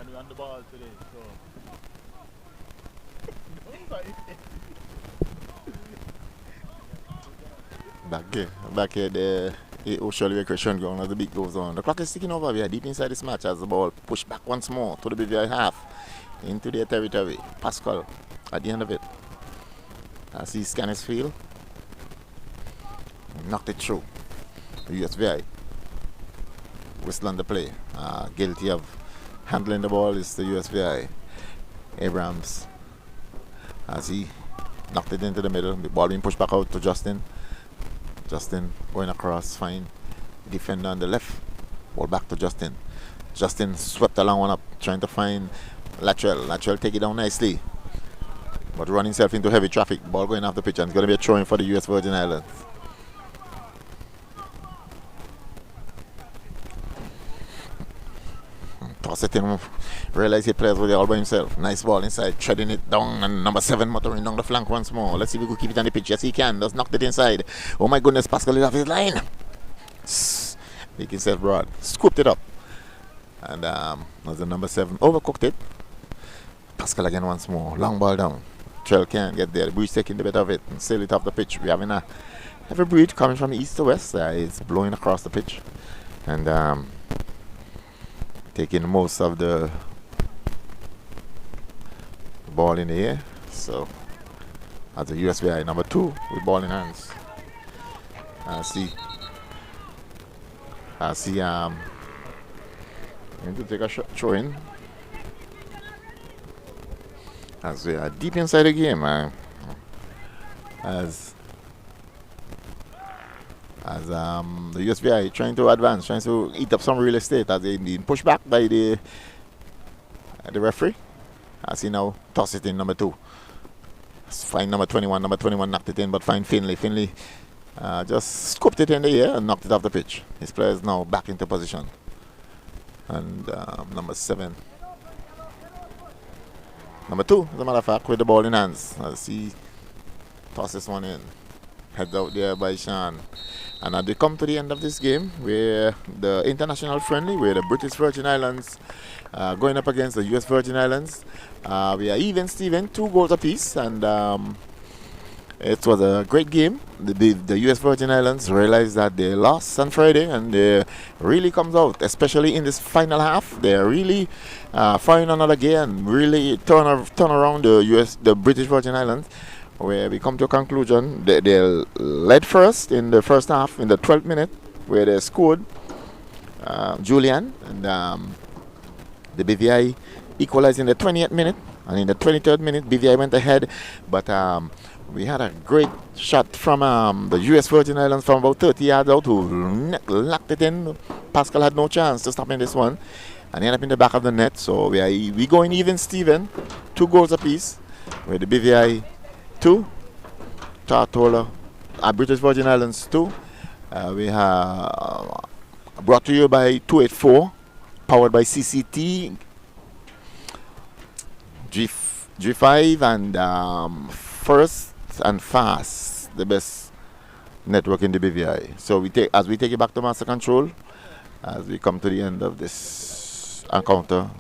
money on the ball today, so. Back here, the Ocean Recreation Ground as the beat goes on. The clock is ticking over. We are deep inside this match as the ball pushed back once more to the BVI half into their territory. Pascal at the end of it. As he scanned his field, knocked it through. The USVI whistle on the play. Guilty of handling the ball is the USVI. Abrams as he knocked it into the middle. The ball being pushed back out to Justin. Justin going across, fine. Defender on the left. Ball back to Justin. Justin swept along one up, trying to find Latrell. Latrell take it down nicely, but run himself into heavy traffic. Ball going off the pitch, and it's going to be a throw-in for the US Virgin Islands. Toss it in. Realize he plays with it all by himself. Nice ball inside, treading it down, and number 7 motoring down the flank once more. Let's see if we could keep it on the pitch. Yes, he can. Just knocked it inside. Oh my goodness, Pascal is off his line. Make himself broad. Scooped it up. And was the number 7. Overcooked it. Pascal again once more. Long ball down. Trell can't get there. The breeze taking the bit of it and sail it off the pitch. We're having a heavy breeze coming from east to west. It's blowing across the pitch. And taking most of the ball in the air. So as the USVI number 2 with ball in hands. I see going to take a throw in as we are deep inside the game. As the USVI trying to advance, trying to eat up some real estate as they being pushed back by the referee. As he now toss it in number 2. Find number 21. Number 21 knocked it in, but find Finley. Finley just scooped it in the air and knocked it off the pitch. His player is now back into position. And number 7. Number 2, as a matter of fact, with the ball in hands. As he tosses one in. Heads out there by Sean. And as we come to the end of this game, where the international friendly, where the British Virgin Islands going up against the US Virgin Islands. We are even, Steven, 2 goals apiece, and it was a great game. The US Virgin Islands realized that they lost on Friday, and they really comes out, especially in this final half. They are really firing another gear and really turn around the British Virgin Islands, where we come to a conclusion. They led first in the first half in the 12th minute, where they scored Julian, and the BVI equalized in the 20th minute, and in the 23rd minute BVI went ahead, but we had a great shot from the US Virgin Islands from about 30 yards out, who locked it in. Pascal had no chance to stop in this one, and ended up in the back of the net. So we going even, Steven, 2 goals apiece, with the BVI 2, Tartola, British Virgin Islands 2. We have brought to you by 284, powered by CCT, G5, and First and Fast, the best network in the BVI. So as we take it back to master control, as we come to the end of this encounter